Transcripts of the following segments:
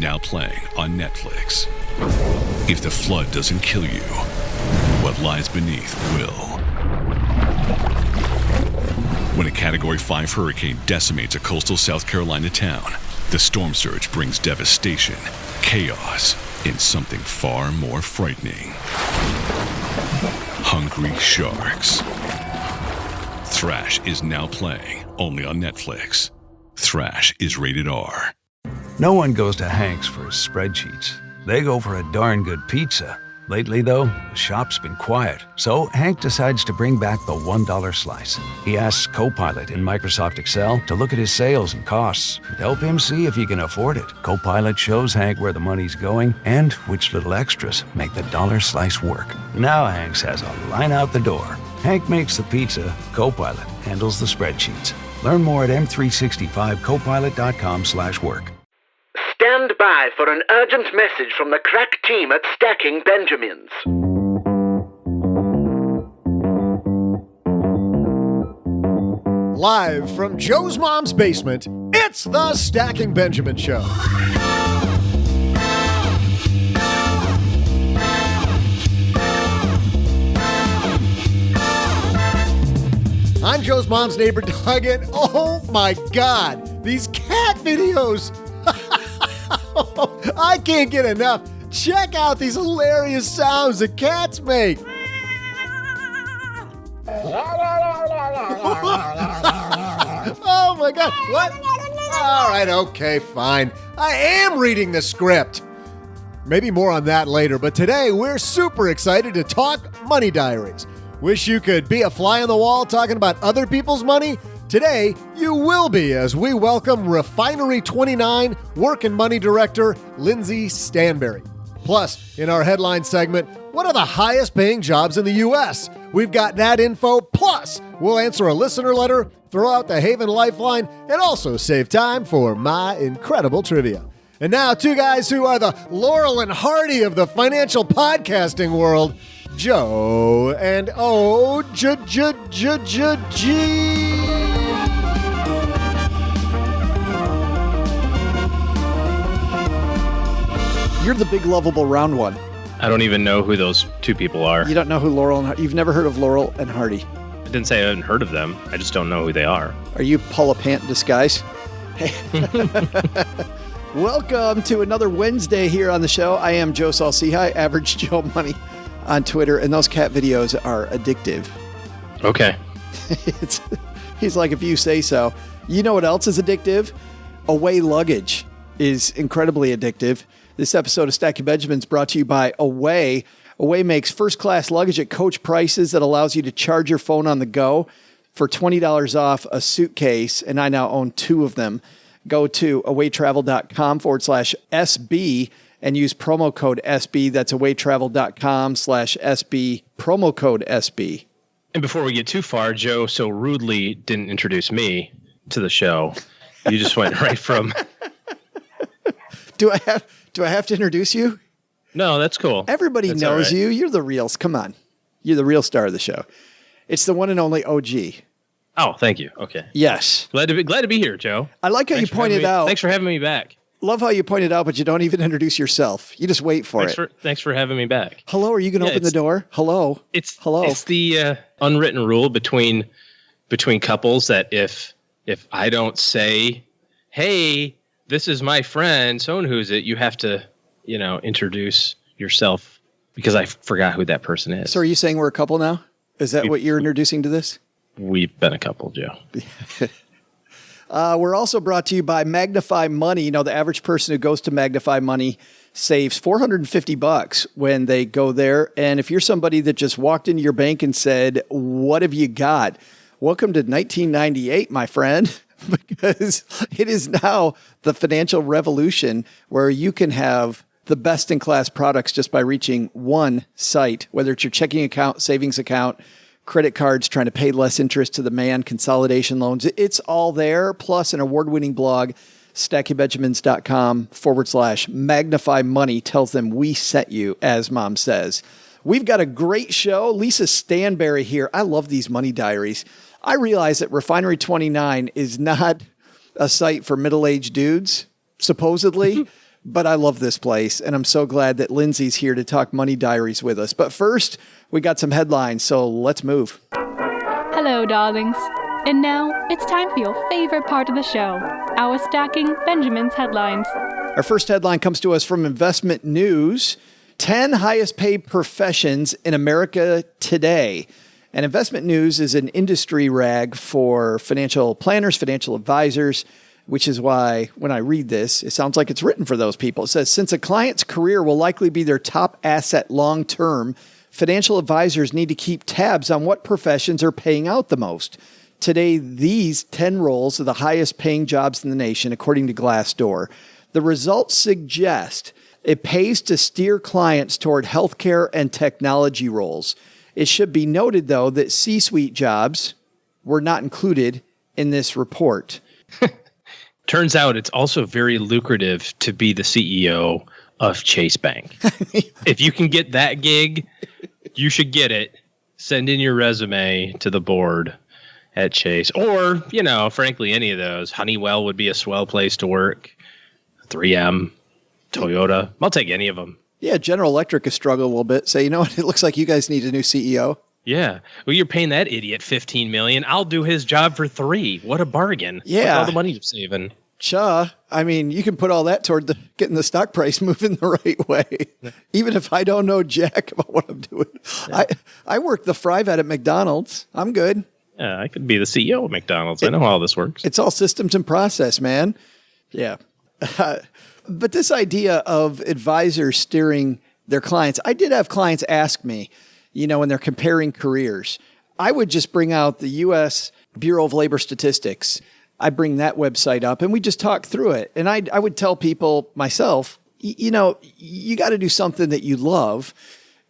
now playing on Netflix. If the flood doesn't kill you, what lies beneath will. When a Category 5 hurricane decimates a coastal South Carolina town, the storm surge brings devastation, chaos, and something far more frightening. Hungry Sharks. Thrash is now playing only on Netflix. Thrash is rated R. No one goes to Hank's for his spreadsheets. They go for a darn good pizza. Lately, though, the shop's been quiet, so Hank decides to bring back the $1 slice. He asks Copilot in Microsoft Excel to look at his sales and costs and help him see if he can afford it. Copilot shows Hank where the money's going and which little extras make the dollar slice work. Now Hank has a line out the door. Hank makes the pizza, Copilot handles the spreadsheets. Learn more at m365copilot.com/work. Stand by for an urgent message from the crack team at Stacking Benjamins. Live from Joe's mom's basement, it's the Stacking Benjamin Show. I'm Joe's mom's neighbor, Doug, and oh my God, these cat videos. I can't get enough. Check out these hilarious sounds that cats make. Oh my God, what? All right, okay, fine. I am reading the script. Maybe more on that later, but today we're super excited to talk Money Diaries. Wish you could be a fly on the wall talking about other people's money? Today, you will be as we welcome Refinery 29 Work and Money Director Lindsey Stanberry. Plus, in our headline segment, what are the highest paying jobs in the U.S.? We've got that info, plus we'll answer a listener letter, throw out the Haven Lifeline, and also save time for my incredible trivia. And now, two guys who are the Laurel and Hardy of the financial podcasting world, Joe and O-G. You're the big, lovable, round one. I don't even know who those two people are. You don't know who Laurel and Hardy... You've never heard of Laurel and Hardy? I didn't say I hadn't heard of them. I just don't know who they are. Are you Paula Pant in disguise? Hey. Welcome to another Wednesday here on the show. I am Joe Saul-Sehy, Average Joe Money on Twitter, and those cat videos are addictive. Okay. He's like, if you say so. You know what else is addictive? Away luggage is incredibly addictive. This episode of Stacking Benjamins brought to you by Away. Away makes first-class luggage at Coach prices that allows you to charge your phone on the go for $20 off a suitcase, and I now own two of them. Go to awaytravel.com/SB and use promo code SB. That's awaytravel.com/SB, promo code SB. And before we get too far, Joe so rudely didn't introduce me to the show. You just went right from... Do I have to introduce you? No, that's cool. Everybody knows you. You're the real. Come on. You're the real star of the show. It's the one and only OG. Oh, thank you. Okay. Yes. Glad to be here, Joe. I like how you pointed out. Thanks for having me back. Love how you pointed out, but you don't even introduce yourself. You just wait for it. Thanks for having me back. Hello, are you going to open the door? Hello. Hello. It's the unwritten rule between couples that if I don't say, "Hey, this is my friend, so and who's it," you have to, introduce yourself because I forgot who that person is. So are you saying we're a couple now? Is that what you're introducing to this? We've been a couple, Joe. We're also brought to you by Magnify Money. The average person who goes to Magnify Money saves $450 when they go there. And if you're somebody that just walked into your bank and said, "What have you got?" Welcome to 1998, my friend. Because it is now the financial revolution where you can have the best-in-class products just by reaching one site, whether it's your checking account, savings account, credit cards, trying to pay less interest to the man, consolidation loans. It's all there, plus an award-winning blog, stackingbenjamins.com/magnify money tells them we sent you, as Mom says. We've got a great show. Lisa Stanberry here. I love these Money Diaries. I realize that Refinery 29 is not a site for middle-aged dudes, supposedly, but I love this place, and I'm so glad that Lindsey's here to talk Money Diaries with us. But first, we got some headlines, so let's move. Hello, darlings. And now it's time for your favorite part of the show, our Stacking Benjamin's headlines. Our first headline comes to us from Investment News. 10 highest paid professions in America today. And Investment News is an industry rag for financial planners, financial advisors, which is why when I read this, it sounds like it's written for those people. It says, since a client's career will likely be their top asset long term, financial advisors need to keep tabs on what professions are paying out the most. Today, these 10 roles are the highest paying jobs in the nation, according to Glassdoor. The results suggest it pays to steer clients toward healthcare and technology roles. It should be noted, though, that C-suite jobs were not included in this report. Turns out it's also very lucrative to be the CEO of Chase Bank. If you can get that gig, you should get it. Send in your resume to the board at Chase. Or, frankly, any of those. Honeywell would be a swell place to work. 3M, Toyota. I'll take any of them. Yeah, General Electric has struggled a little bit. Say, you know what? It looks like you guys need a new CEO. Yeah. Well, you're paying that idiot $15 million. I'll do his job for $3 million. What a bargain. Yeah. Look at all the money you're saving. I mean, you can put all that toward getting the stock price moving the right way, even if I don't know jack about what I'm doing. Yeah. I work the fry vat at McDonald's. I'm good. Yeah, I could be the CEO of McDonald's. I know how all this works. It's all systems and process, man. Yeah. But this idea of advisors steering their clients, I did have clients ask me, when they're comparing careers, I would just bring out the U.S. Bureau of Labor Statistics. I bring that website up and we just talk through it. And I would tell people myself, you got to do something that you love.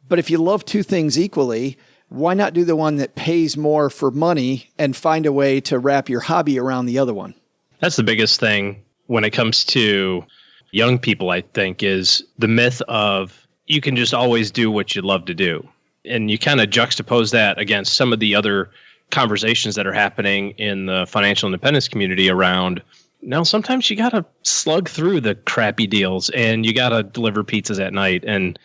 But if you love two things equally, why not do the one that pays more for money and find a way to wrap your hobby around the other one? That's the biggest thing when it comes to young people, I think, is the myth of you can just always do what you love to do. And you kind of juxtapose that against some of the other conversations that are happening in the financial independence community around, now sometimes you got to slug through the crappy deals and you got to deliver pizzas at night and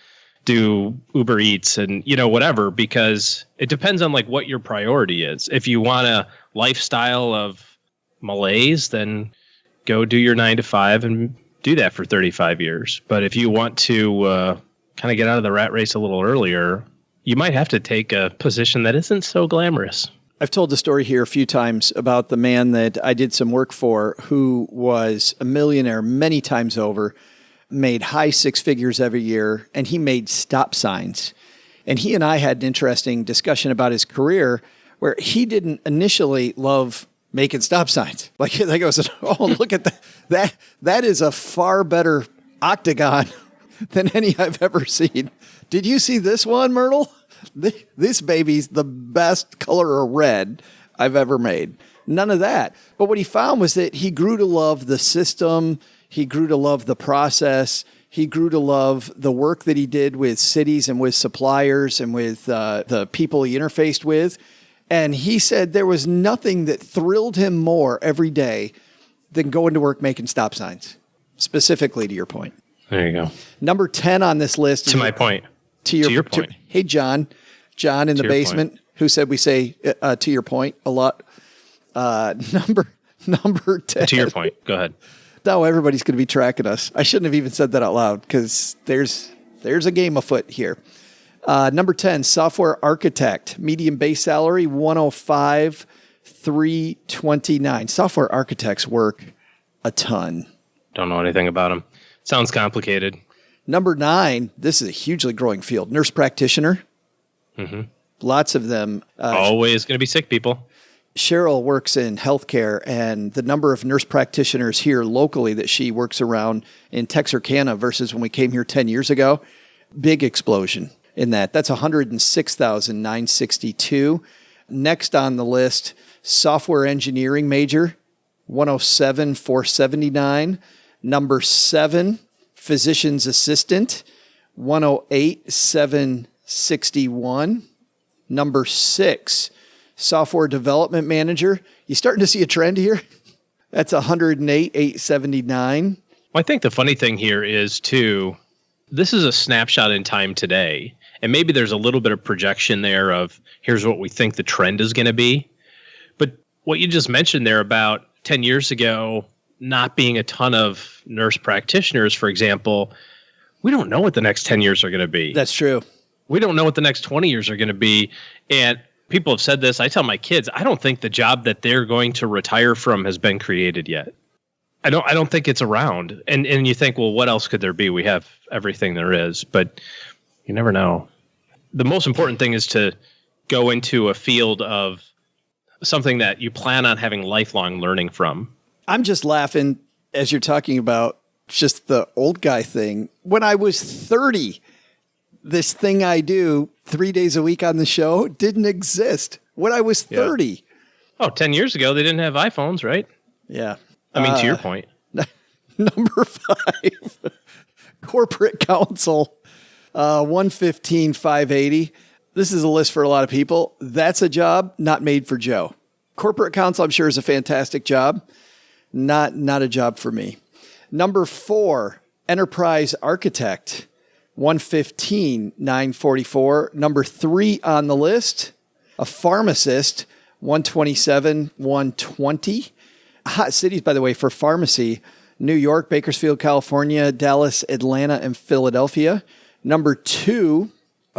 do Uber Eats and, whatever, because it depends on like what your priority is. If you want a lifestyle of malaise, then go do your 9 to 5 and do that for 35 years. But if you want to kind of get out of the rat race a little earlier, you might have to take a position that isn't so glamorous. I've told the story here a few times about the man that I did some work for who was a millionaire many times over, made high six figures every year, and he made stop signs. And he and I had an interesting discussion about his career where he didn't initially love making stop signs. Like they goes, oh, look at that. That is a far better octagon than any I've ever seen. Did you see this one, Myrtle? This baby's the best color of red I've ever made. None of that. But what he found was that he grew to love the system. He grew to love the process. He grew to love the work that he did with cities and with suppliers and with the people he interfaced with. And he said there was nothing that thrilled him more every day than going to work making stop signs, specifically to your point. There you go. Number 10 on this list. To my point. To your point. Hey, John in the basement, who said we say to your point a lot. Number 10. To your point. Go ahead. Now everybody's going to be tracking us. I shouldn't have even said that out loud because there's a game afoot here. Number 10, software architect, median base salary, $105,329. Software architects work a ton. Don't know anything about them. Sounds complicated. Number 9, this is a hugely growing field, nurse practitioner. Mm-hmm. Lots of them. Always going to be sick people. Cheryl works in healthcare, and the number of nurse practitioners here locally that she works around in Texarkana versus when we came here 10 years ago, big explosion in that. That's 106,962. Next on the list, software engineering major, 107,479. Number 7, physician's assistant, 108,761. Number 6, software development manager. You starting to see a trend here? That's 108,879. Well, I think the funny thing here is, too, this is a snapshot in time today. And maybe there's a little bit of projection there of here's what we think the trend is going to be. But what you just mentioned there about 10 years ago, not being a ton of nurse practitioners, for example, we don't know what the next 10 years are going to be. That's true. We don't know what the next 20 years are going to be. And people have said this. I tell my kids, I don't think the job that they're going to retire from has been created yet. I don't think it's around. And you think, well, what else could there be? We have everything there is, but you never know. The most important thing is to go into a field of something that you plan on having lifelong learning from. I'm just laughing as you're talking about just the old guy thing. When I was 30, this thing I do 3 days a week on the show didn't exist when I was 30. Yeah. Oh, 10 years ago, they didn't have iPhones, right? Yeah. I mean, to your point. Number 5, corporate counsel, 115,580. This is a list for a lot of people. That's a job not made for Joe. Corporate counsel, I'm sure, is a fantastic job. Not a job for me. Number 4, enterprise architect, 115,944. Number 3 on the list, a pharmacist, 127,120. Hot cities, by the way, for pharmacy: New York, Bakersfield, California, Dallas, Atlanta, and Philadelphia. Number 2,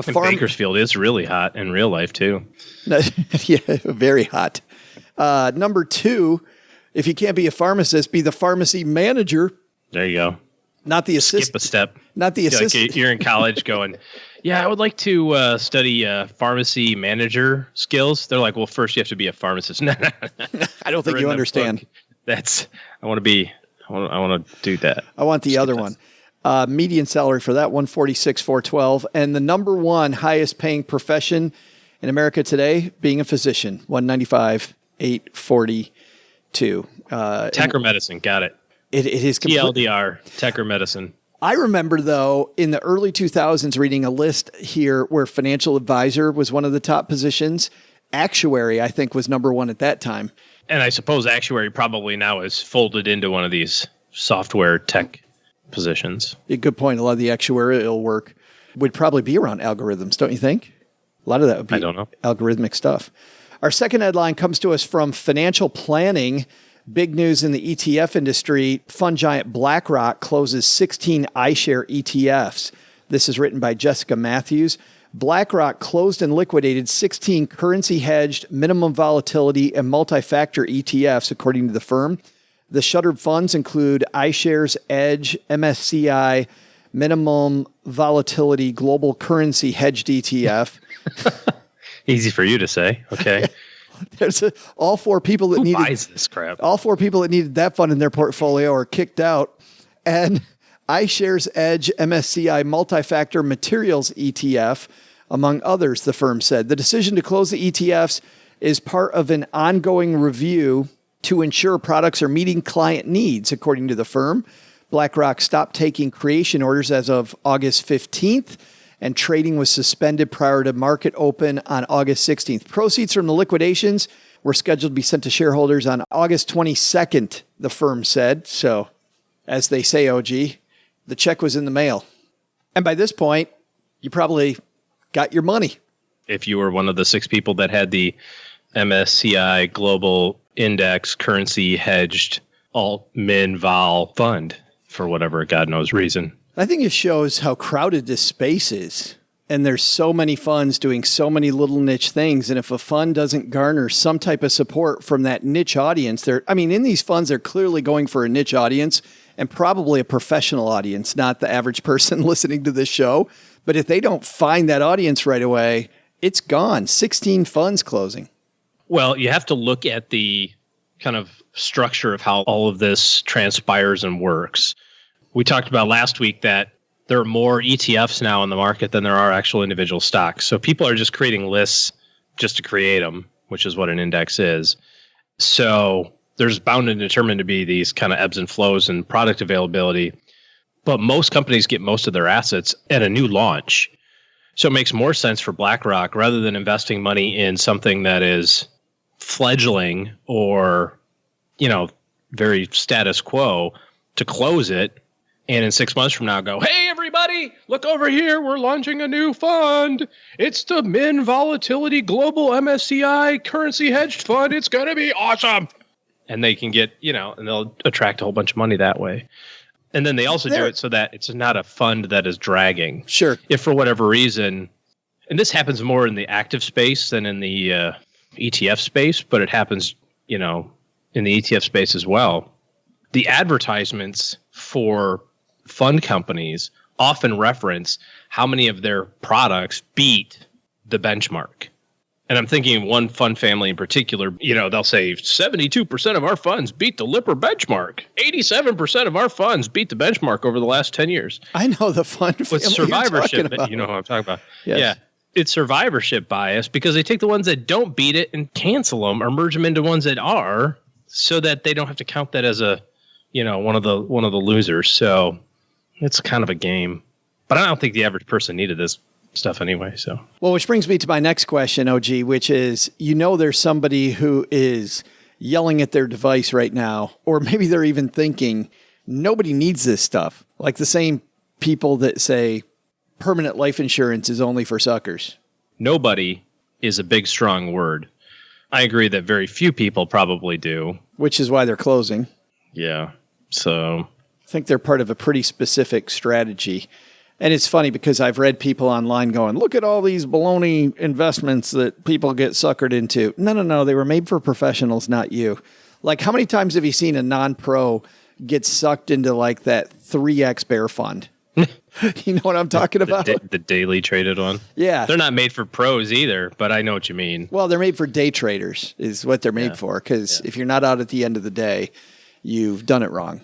Bakersfield is really hot in real life, too. Yeah, very hot. Number 2, if you can't be a pharmacist, be the pharmacy manager. There you go. Not the assistant. Skip a step. Not the assistant. Like you're in college going, yeah, I would like to study pharmacy manager skills. They're like, well, first you have to be a pharmacist. I don't think you understand. I want to do that. I want the other one. Median salary for that, 146,412. And the number 1 highest paying profession in America today, being a physician, 195,842. Tech or medicine. Got it. It is TLDR, tech or medicine. I remember, though, in the early 2000s, reading a list here where financial advisor was one of the top positions. Actuary, I think, was number 1 at that time. And I suppose actuary probably now is folded into one of these software tech positions. A good point. A lot of the actuarial work would probably be around algorithms, don't you think? A lot of that would be I don't know. Algorithmic stuff. Our second headline comes to us from Financial Planning. Big news in the ETF industry. Fund giant BlackRock closes 16 iShare ETFs. This is written by Jessica Matthews. BlackRock closed and liquidated 16 currency-hedged, minimum volatility, and multi-factor ETFs, according to the firm. The shuttered funds include iShares Edge, MSCI, Minimum Volatility Global Currency Hedged ETF. Easy for you to say. Okay. There's all 4 people that Who needed buys this crap. All 4 people that needed that fund in their portfolio are kicked out. And iShares Edge MSCI Multi-Factor Materials ETF, among others, the firm said. The decision to close the ETFs is part of an ongoing review to ensure products are meeting client needs, according to the firm. BlackRock stopped taking creation orders as of August 15th, and trading was suspended prior to market open on August 16th. Proceeds from the liquidations were scheduled to be sent to shareholders on August 22nd, the firm said. So, as they say, OG, the check was in the mail. And by this point, you probably got your money. If you were one of the 6 people that had the MSCI Global Index Currency Hedged Alt Min Vol Fund for whatever God knows reason. I think it shows how crowded this space is. And there's so many funds doing so many little niche things. And if a fund doesn't garner some type of support from that niche audience, in these funds, they're clearly going for a niche audience and probably a professional audience, not the average person listening to this show. But if they don't find that audience right away, it's gone. 16 funds closing. Well, you have to look at the kind of structure of how all of this transpires and works. We talked about last week that there are more ETFs now in the market than there are actual individual stocks. So people are just creating lists just to create them, which is what an index is. So there's bound and determined to be these kind of ebbs and flows in product availability. But most companies get most of their assets at a new launch. So it makes more sense for BlackRock, rather than investing money in something that is fledgling or, very status quo, to close it And in 6 months from now, go, hey, everybody, look over here. We're launching a new fund. It's the Min Volatility Global MSCI Currency Hedged Fund. It's going to be awesome. And they can get, and they'll attract a whole bunch of money that way. And then they also do it so that it's not a fund that is dragging. Sure. If for whatever reason, and this happens more in the active space than in the ETF space, but it happens, in the ETF space as well. The advertisements for fund companies often reference how many of their products beat the benchmark. And I'm thinking of one fund family in particular, they'll say 72% of our funds beat the Lipper benchmark. 87% of our funds beat the benchmark over the last 10 years. I know the fund family with survivorship, about. you know what I'm talking about. Yes. Yeah. It's survivorship bias because they take the ones that don't beat it and cancel them or merge them into ones that are so that they don't have to count that as a, one of the losers. So it's kind of a game, but I don't think the average person needed this stuff anyway. So, well, which brings me to my next question, OG, which is, there's somebody who is yelling at their device right now, or maybe they're even thinking nobody needs this stuff. Like the same people that say permanent life insurance is only for suckers. Nobody is a big, strong word. I agree that very few people probably do. Which is why they're closing. Yeah. So I think they're part of a pretty specific strategy. And it's funny because I've read people online going, look at all these baloney investments that people get suckered into. No. They were made for professionals, not you. Like, how many times have you seen a non-pro get sucked into like that 3X bear fund? You know what I'm talking about? The daily traded one? Yeah. They're not made for pros either, but I know what you mean. Well, they're made for day traders is what they're made for. Because if you're not out at the end of the day, you've done it wrong.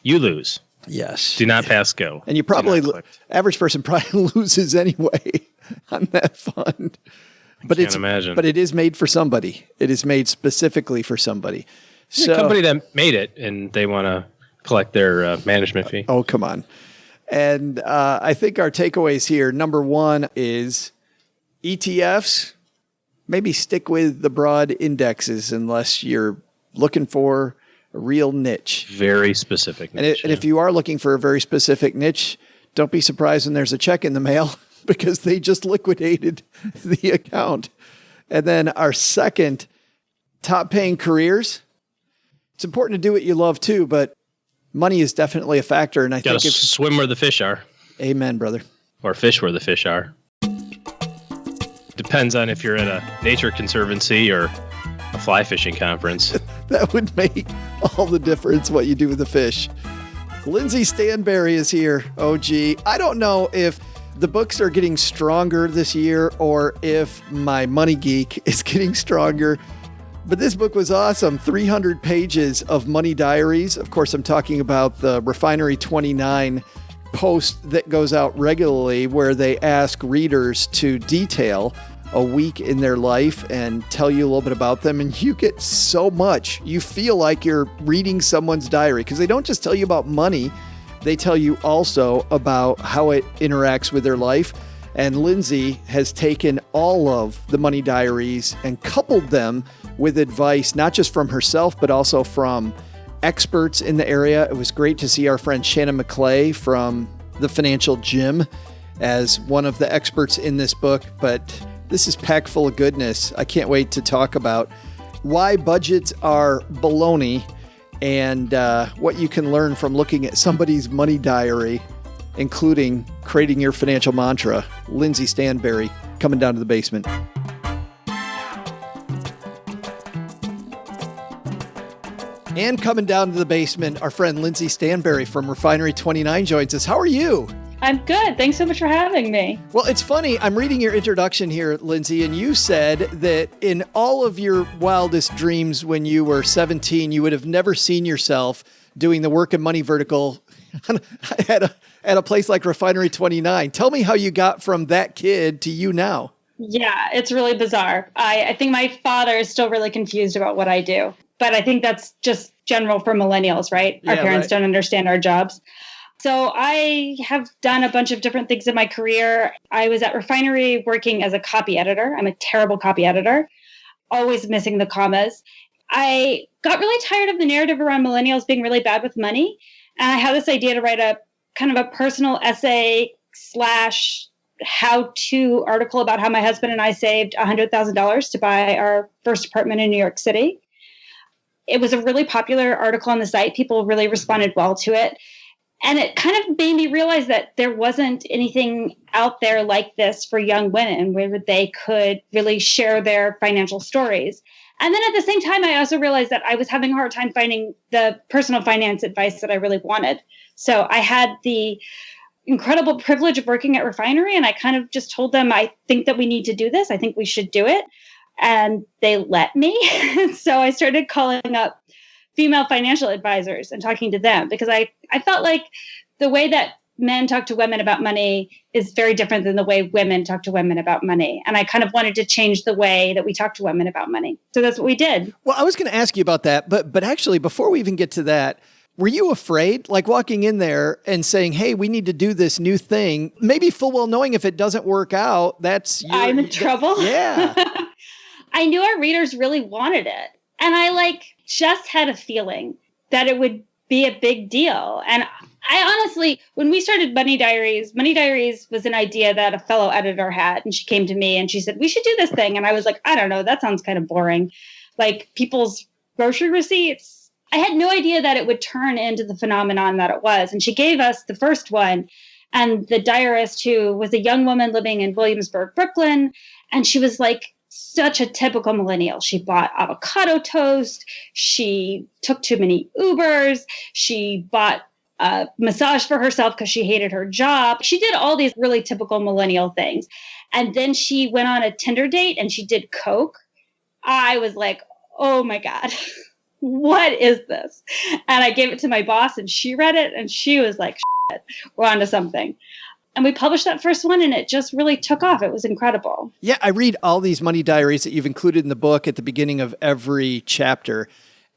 You lose. Yes. Do not pass go. And you probably, average person probably loses anyway on that fund. But can't imagine. But it is made for somebody. It is made specifically for somebody. The company that made it, and they want to collect their management fee. Oh, come on. And I think our takeaways here, number one is ETFs, maybe stick with the broad indexes unless you're looking for a real niche. Very specific niche. And if you are looking for a very specific niche, don't be surprised when there's a check in the mail because they just liquidated the account. And then our second, top paying careers. It's important to do what you love too, but money is definitely a factor. And I think gotta swim where the fish are. Amen, brother. Or fish where the fish are. Depends on if you're at a nature conservancy or a fly fishing conference. That would make all the difference what you do with the fish. Lindsey Stanberry is here, OG. I don't know if the books are getting stronger this year or if my money geek is getting stronger. But this book was awesome. 300 pages of Money Diaries. Of course, I'm talking about the Refinery 29 post that goes out regularly where they ask readers to detail a week in their life and tell you a little bit about them. And you get so much. You feel like you're reading someone's diary because they don't just tell you about money. They tell you also about how it interacts with their life. And Lindsey has taken all of the Money Diaries and coupled them with advice, not just from herself, but also from experts in the area. It was great to see our friend Shannon McClay from the Financial Gym as one of the experts in this book. But this is packed full of goodness. I can't wait to talk about why budgets are baloney and what you can learn from looking at somebody's money diary, including creating your financial mantra. Lindsey Stanberry coming down to the basement. And coming down to the basement, our friend Lindsey Stanberry from Refinery 29 joins us. How are you? I'm good. Thanks so much for having me. Well, it's funny. I'm reading your introduction here, Lindsey, and you said that in all of your wildest dreams when you were 17, you would have never seen yourself doing the work and money vertical at a place like Refinery 29. Tell me how you got from that kid to you now. Yeah, it's really bizarre. I think my father is still really confused about what I do, but I think that's just general for millennials, right? Our parents don't understand our jobs. So I have done a bunch of different things in my career. I was at Refinery working as a copy editor. I'm a terrible copy editor, always missing the commas. I got really tired of the narrative around millennials being really bad with money. And I had this idea to write a kind of a personal essay / how-to article about how my husband and I saved $100,000 to buy our first apartment in New York City. It was a really popular article on the site. People really responded well to it. And it kind of made me realize that there wasn't anything out there like this for young women where they could really share their financial stories. And then at the same time, I also realized that I was having a hard time finding the personal finance advice that I really wanted. So I had the incredible privilege of working at Refinery, and I kind of just told them, I think that we need to do this. I think we should do it. And they let me. So I started calling up female financial advisors and talking to them because I felt like the way that men talk to women about money is very different than the way women talk to women about money. And I kind of wanted to change the way that we talk to women about money. So that's what we did. Well, I was going to ask you about that, but actually, before we even get to that, were you afraid, like walking in there and saying, hey, we need to do this new thing, maybe full well knowing if it doesn't work out, I'm in trouble? Yeah. I knew our readers really wanted it. And I just had a feeling that it would be a big deal. And I honestly, when we started Money Diaries was an idea that a fellow editor had. And she came to me and she said, we should do this thing. And I was like, I don't know, that sounds kind of boring. Like people's grocery receipts. I had no idea that it would turn into the phenomenon that it was. And she gave us the first one. And the diarist, who was a young woman living in Williamsburg, Brooklyn, and she was like such a typical millennial. She bought avocado toast. She took too many Ubers. She bought a massage for herself because she hated her job. She did all these really typical millennial things. And then she went on a Tinder date and she did coke. I was like, oh my God. What is this? And I gave it to my boss and she read it and she was like, shit, we're onto something. And we published that first one and it just really took off. It was incredible. Yeah, I read all these money diaries that you've included in the book at the beginning of every chapter.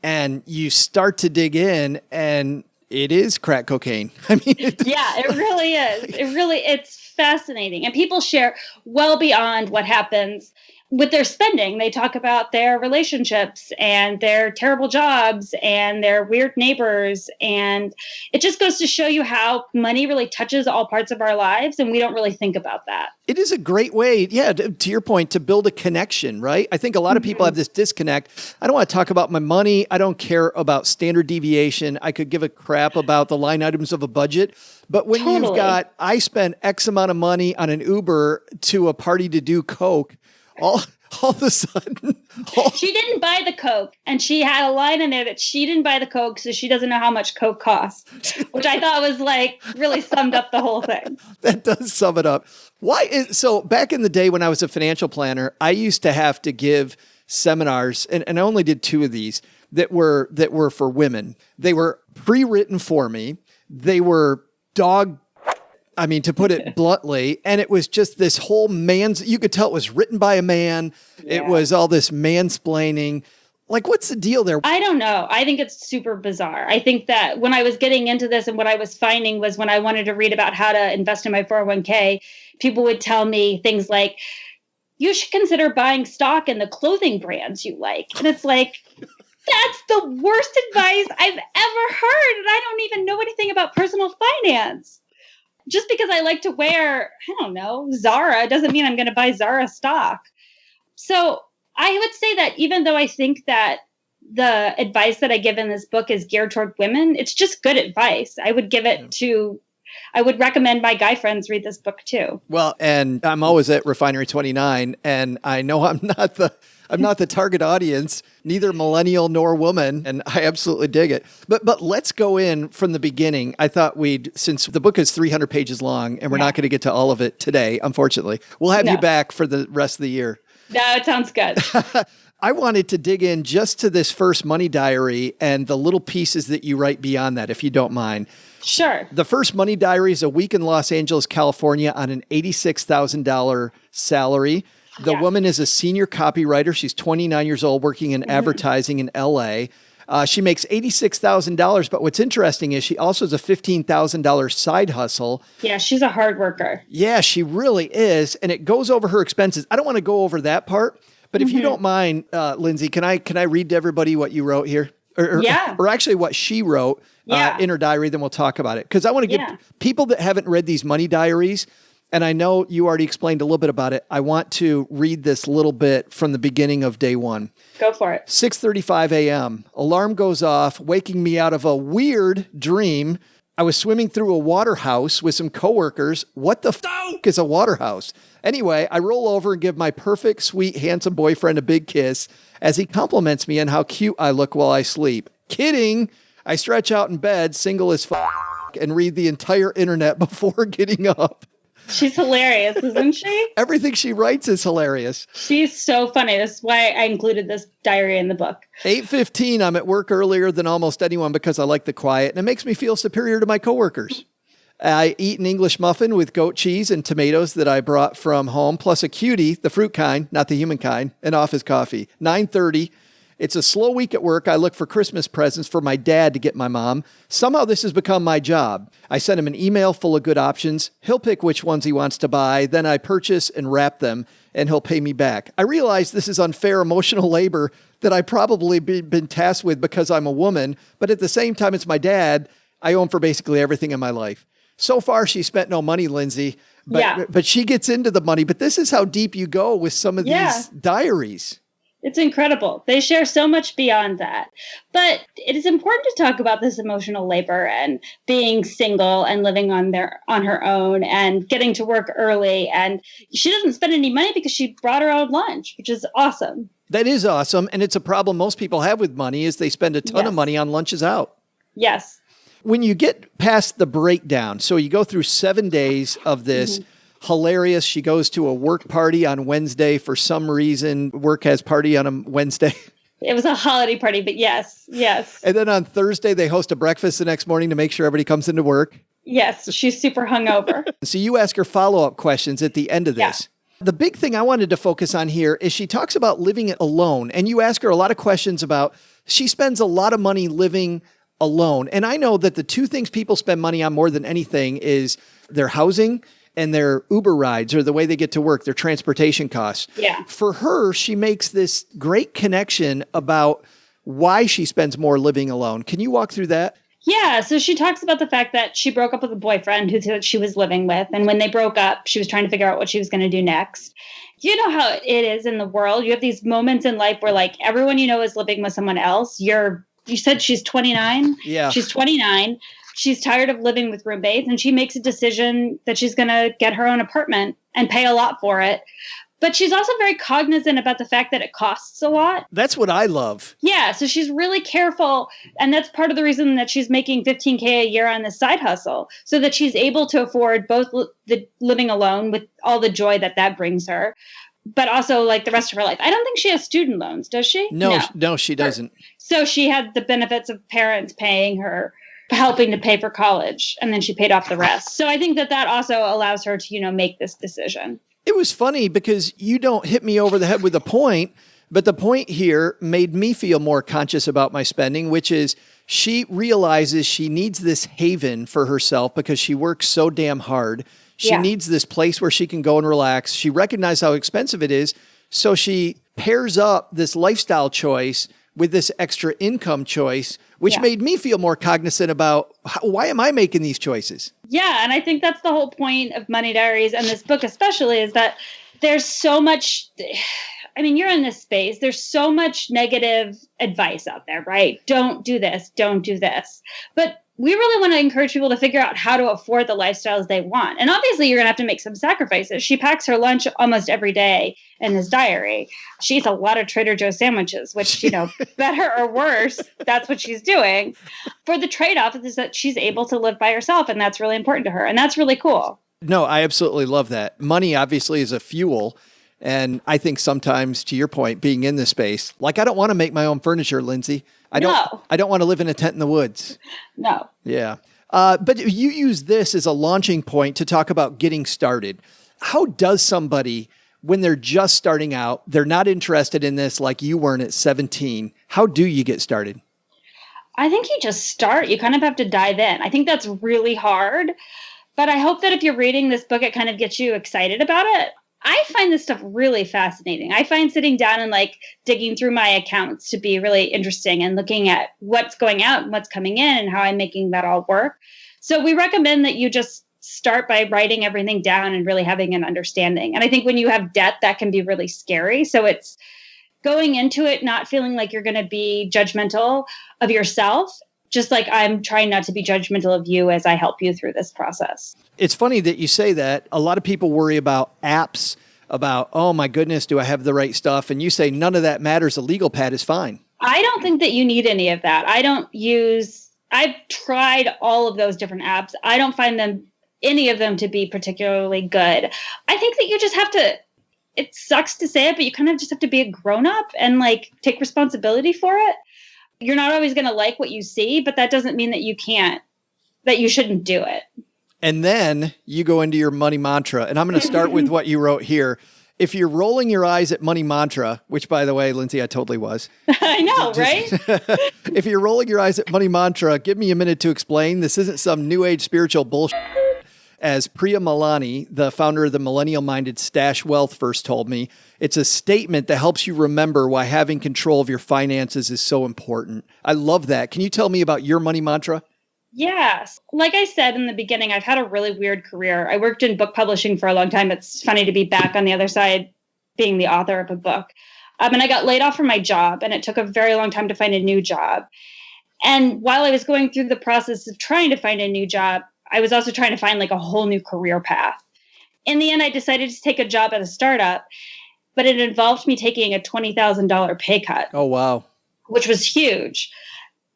And you start to dig in and it is crack cocaine. I mean, yeah, it really is. It's fascinating. And people share well beyond what happens with their spending. They talk about their relationships and their terrible jobs and their weird neighbors. And it just goes to show you how money really touches all parts of our lives. And we don't really think about that. It is a great way, yeah, to your point, to build a connection, right? I think a lot of people have this disconnect. I don't want to talk about my money. I don't care about standard deviation. I could give a crap about the line items of a budget. But when you've got, I spent X amount of money on an Uber to a party to do coke, all of a sudden. She didn't buy the Coke. And she had a line in there that she didn't buy the Coke, so she doesn't know how much Coke costs, which I thought was really summed up the whole thing. That does sum it up. So back in the day when I was a financial planner, I used to have to give seminars, and I only did 2 of these that were for women. They were pre-written for me. They were to put it bluntly, and it was just this whole you could tell it was written by a man. Yeah. It was all this mansplaining. Like, what's the deal there? I don't know. I think it's super bizarre. I think that when I was getting into this and what I was finding was when I wanted to read about how to invest in my 401k, people would tell me things like, you should consider buying stock in the clothing brands you like. And it's like, that's the worst advice I've ever heard. And I don't even know anything about personal finance. Just because I like to wear, I don't know, Zara doesn't mean I'm going to buy Zara stock. So I would say that even though I think that the advice that I give in this book is geared toward women, it's just good advice. I would give it I would recommend my guy friends read this book too. Well, and I'm always at Refinery 29, and I know I'm not the target audience, neither millennial nor woman, and I absolutely dig it. But let's go in from the beginning. I thought since the book is 300 pages long, and we're not going to get to all of it today, unfortunately. We'll have you back for the rest of the year. No, it sounds good. I wanted to dig in just to this first Money Diary and the little pieces that you write beyond that, if you don't mind. Sure. The first Money Diary is a week in Los Angeles, California on an $86,000 salary. The woman is a senior copywriter. She's 29 years old, working in advertising in LA. She makes $86,000, but what's interesting is she also has a $15,000 side hustle. Yeah, she's a hard worker. Yeah, she really is, and it goes over her expenses. I don't want to go over that part, but if you don't mind, Lindsey, can I read to everybody what you wrote here? or actually what she wrote in her diary, then we'll talk about it. Because I want to give people that haven't read these Money Diaries, and I know you already explained a little bit about it, I want to read this little bit from the beginning of day one. Go for it. 6:35 a.m. Alarm goes off, waking me out of a weird dream. I was swimming through a water house with some coworkers. What the fuck is a water house? Anyway, I roll over and give my perfect, sweet, handsome boyfriend a big kiss as he compliments me on how cute I look while I sleep. Kidding. I stretch out in bed, single as fuck, and read the entire internet before getting up. She's hilarious, isn't she? Everything she writes is hilarious. She's so funny. That's why I included this diary in the book. 8:15, I'm at work earlier than almost anyone because I like the quiet, and it makes me feel superior to my coworkers. I eat an English muffin with goat cheese and tomatoes that I brought from home, plus a cutie, the fruit kind, not the human kind, and office coffee. 9:30. It's a slow week at work. I look for Christmas presents for my dad to get my mom. Somehow this has become my job. I send him an email full of good options. He'll pick which ones he wants to buy. Then I purchase and wrap them, and he'll pay me back. I realize this is unfair emotional labor that I probably been tasked with because I'm a woman, but at the same time, it's my dad. I owe him for basically everything in my life. So far, she spent no money, Lindsay, but she gets into the money. But this is how deep you go with some of these diaries. It's incredible. They share so much beyond that. But it is important to talk about this emotional labor and being single and living on her own and getting to work early. And she doesn't spend any money because she brought her own lunch, which is awesome. That is awesome. And it's a problem most people have with money is they spend a ton of money on lunches out. Yes. When you get past the breakdown, so you go through 7 days of this, hilarious. She goes to a work party on Wednesday for some reason. Work has party on a Wednesday. It was a holiday party, but yes. And then on Thursday, they host a breakfast the next morning to make sure everybody comes into work. Yes, she's super hungover. So you ask her follow-up questions at the end of this. Yeah. The big thing I wanted to focus on here is she talks about living alone. And you ask her a lot of questions about, she spends a lot of money living alone. And I know that the two things people spend money on more than anything is their housing and their Uber rides or the way they get to work, their transportation costs. Yeah. For her, she makes this great connection about why she spends more living alone. Can you walk through that? Yeah. So she talks about the fact that she broke up with a boyfriend who she was living with. And when they broke up, she was trying to figure out what she was going to do next. You know how it is in the world. You have these moments in life where like everyone you know is living with someone else. You said she's 29. Yeah. She's 29. She's tired of living with roommates, and she makes a decision that she's going to get her own apartment and pay a lot for it. But she's also very cognizant about the fact that it costs a lot. That's what I love. Yeah, so she's really careful, and that's part of the reason that she's making $15K a year on this side hustle, so that she's able to afford both the living alone with all the joy that brings her, but also like the rest of her life. I don't think she has student loans, does she? No, she doesn't. So she had the benefits of parents paying her, helping to pay for college, and then she paid off the rest. So I think that also allows her to, make this decision. It was funny because you don't hit me over the head with a point, but the point here made me feel more conscious about my spending, which is she realizes she needs this haven for herself because she works so damn hard. She needs this place where she can go and relax. She recognizes how expensive it is. So she pairs up this lifestyle choice with this extra income choice, which made me feel more cognizant about why am I making these choices? Yeah, and I think that's the whole point of Money Diaries and this book especially is that there's so much, you're in this space, there's so much negative advice out there, right? Don't do this, don't do this. But we really want to encourage people to figure out how to afford the lifestyles they want. And obviously, you're going to have to make some sacrifices. She packs her lunch almost every day in this diary. She eats a lot of Trader Joe's sandwiches, which, better or worse, that's what she's doing. For the trade-off is that she's able to live by herself, and that's really important to her. And that's really cool. No, I absolutely love that. Money obviously is a fuel. And I think sometimes, to your point, being in this space, like I don't want to make my own furniture, Lindsay. I don't want to live in a tent in the woods. No. Yeah. But you use this as a launching point to talk about getting started. How does somebody, when they're just starting out, they're not interested in this like you weren't at 17, how do you get started? I think you just start. You kind of have to dive in. I think that's really hard. But I hope that if you're reading this book, it kind of gets you excited about it. I find this stuff really fascinating. I find sitting down and like digging through my accounts to be really interesting and looking at what's going out and what's coming in and how I'm making that all work. So we recommend that you just start by writing everything down and really having an understanding. And I think when you have debt, that can be really scary. So it's going into it not feeling like you're going to be judgmental of yourself, just like I'm trying not to be judgmental of you as I help you through this process. It's funny that you say that. A lot of people worry about apps, about, oh my goodness, do I have the right stuff? And you say none of that matters. A legal pad is fine. I don't think that you need any of that. I've tried all of those different apps. I don't find any of them to be particularly good. I think that you just have to, it sucks to say it, but you kind of just have to be a grown up and like take responsibility for it. You're not always going to like what you see, but that doesn't mean that you shouldn't do it. And then you go into your money mantra. And I'm going to start with what you wrote here. If you're rolling your eyes at money mantra, which by the way, Lindsey, I totally was. I know, right? If you're rolling your eyes at money mantra, give me a minute to explain. This isn't some new age spiritual bullshit. As Priya Malani, the founder of the millennial-minded Stash Wealth, first told me, it's a statement that helps you remember why having control of your finances is so important. I love that. Can you tell me about your money mantra? Yes. Like I said in the beginning, I've had a really weird career. I worked in book publishing for a long time. It's funny to be back on the other side being the author of a book. And I got laid off from my job, and it took a very long time to find a new job. And while I was going through the process of trying to find a new job, I was also trying to find like a whole new career path. In the end, I decided to take a job at a startup, but it involved me taking a $20,000 pay cut. Oh, wow. Which was huge.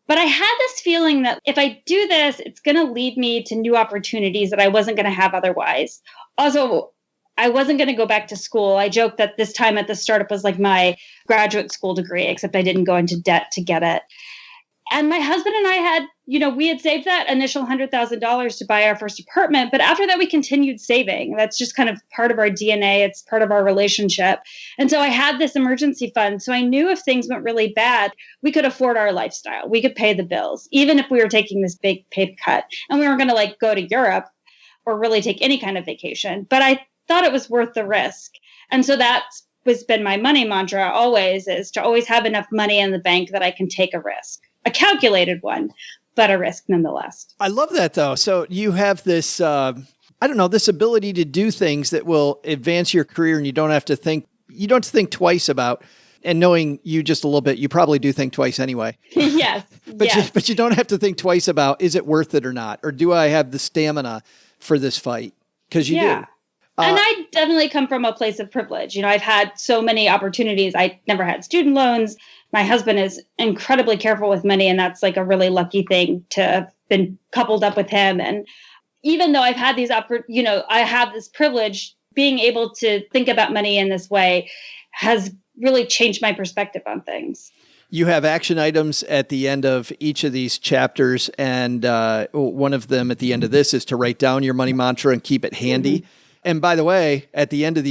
But I had this feeling that if I do this, it's going to lead me to new opportunities that I wasn't going to have otherwise. Also, I wasn't going to go back to school. I joked that this time at the startup was like my graduate school degree, except I didn't go into debt to get it. And my husband and I had, we had saved that initial $100,000 to buy our first apartment. But after that, we continued saving. That's just kind of part of our DNA. It's part of our relationship. And so I had this emergency fund. So I knew if things went really bad, we could afford our lifestyle. We could pay the bills, even if we were taking this big pay cut. And we weren't going to like go to Europe or really take any kind of vacation. But I thought it was worth the risk. And so that's been my money mantra always, is to always have enough money in the bank that I can take a risk. A calculated one, but a risk nonetheless. I love that though. So you have this, this ability to do things that will advance your career, and you don't have to think twice about. And knowing you just a little bit, you probably do think twice anyway. Yes. But you don't have to think twice about, is it worth it or not? Or do I have the stamina for this fight? Because you do. And I definitely come from a place of privilege. I've had so many opportunities. I never had student loans. My husband is incredibly careful with money, and that's like a really lucky thing to have been coupled up with him. And even though I've had I have this privilege, being able to think about money in this way has really changed my perspective on things. You have action items at the end of each of these chapters, and one of them at the end of this is to write down your money mantra and keep it handy. Mm-hmm. And by the way, at the end of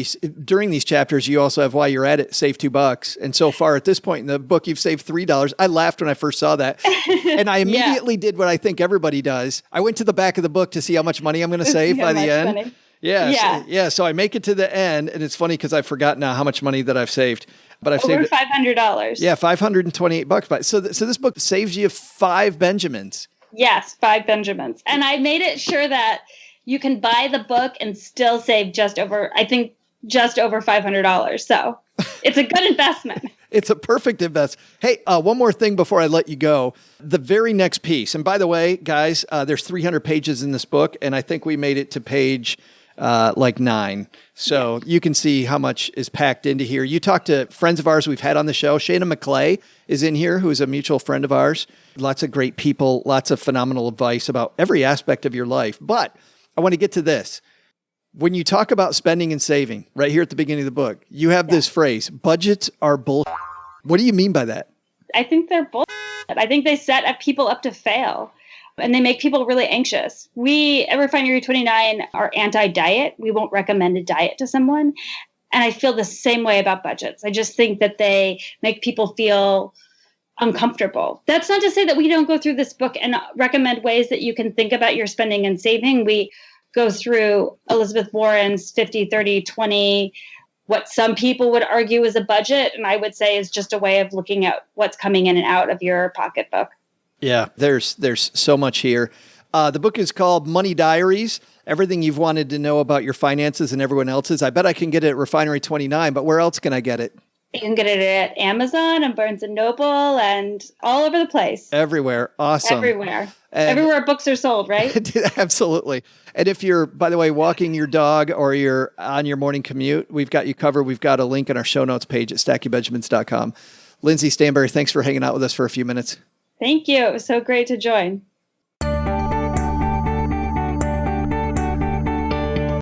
during these chapters, you also have, while you're at it, save $2. And so far at this point in the book, you've saved $3. I laughed when I first saw that. And I immediately did what I think everybody does. I went to the back of the book to see how much money I'm going to save by the end. Funny. Yeah. So I make it to the end, and it's funny because I've forgotten now how much money that I've saved. But I've saved $500. Yeah, $528. So this book saves you 5 Benjamins. Yes, 5 Benjamins. And I made it sure that you can buy the book and still save just over $500. So it's a good investment. It's a perfect investment. Hey, one more thing before I let you go. The very next piece. And by the way, guys, there's 300 pages in this book, and I think we made it to page 9. So you can see how much is packed into here. You talked to friends of ours we've had on the show. Shana McClay is in here, who is a mutual friend of ours. Lots of great people, lots of phenomenal advice about every aspect of your life. But I want to get to this. When you talk about spending and saving, right here at the beginning of the book, you have this phrase, budgets are bull. What do you mean by that? I think they're bull. I think they set people up to fail, and they make people really anxious. We at Refinery 29 are anti-diet. We won't recommend a diet to someone. And I feel the same way about budgets. I just think that they make people feel uncomfortable. That's not to say that we don't go through this book and recommend ways that you can think about your spending and saving. We go through Elizabeth Warren's 50, 30, 20, what some people would argue is a budget. And I would say is just a way of looking at what's coming in and out of your pocketbook. Yeah, there's so much here. The book is called Money Diaries, everything you've wanted to know about your finances and everyone else's. I bet I can get it at Refinery 29, but where else can I get it? You can get it at Amazon and Barnes & Noble and all over the place. Everywhere. Awesome. Everywhere. Everywhere books are sold, right? Absolutely. And if you're, by the way, walking your dog or you're on your morning commute, we've got you covered. We've got a link in our show notes page at stackingbenjamins.com. Lindsey Stanberry, thanks for hanging out with us for a few minutes. Thank you. It was so great to join.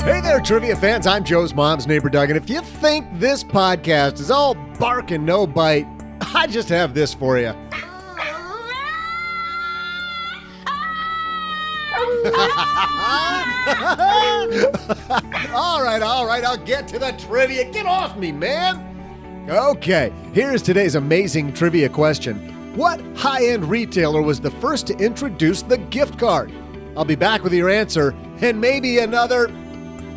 Hey there, trivia fans. I'm Joe's mom's neighbor, Doug. And if you think this podcast is all bark and no bite, I just have this for you. All right. I'll get to the trivia. Get off me, man. Okay, here's today's amazing trivia question. What high-end retailer was the first to introduce the gift card? I'll be back with your answer and maybe another...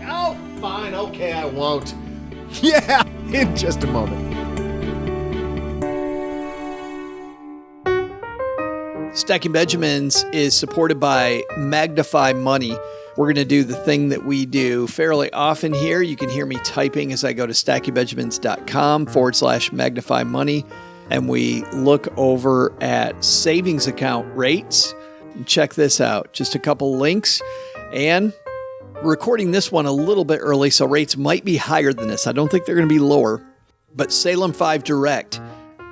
Oh, fine. Okay, I won't. Yeah, in just a moment. Stacking Benjamins is supported by Magnify Money. We're going to do the thing that we do fairly often here. You can hear me typing as I go to stackingbenjamins.com/magnify money. And we look over at savings account rates. And check this out. Just a couple links. And recording this one a little bit early, so rates might be higher than this. I don't think they're going to be lower. But Salem 5 Direct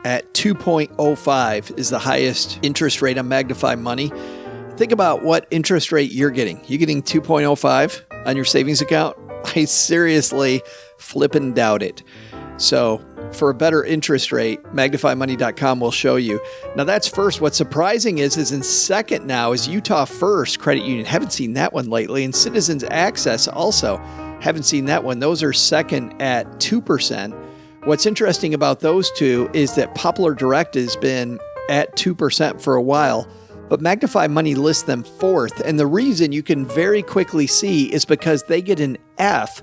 at 2.05 is the highest interest rate on Magnify Money. Think about what interest rate you're getting. You're getting 2.05 on your savings account? I seriously flippin' doubt it. So for a better interest rate, magnifymoney.com will show you. Now that's first. What's surprising is in second now is Utah First Credit Union. Haven't seen that one lately. And Citizens Access also. Haven't seen that one. Those are second at 2%. What's interesting about those two is that Popular Direct has been at 2% for a while, but Magnify Money lists them fourth. And the reason you can very quickly see is because they get an F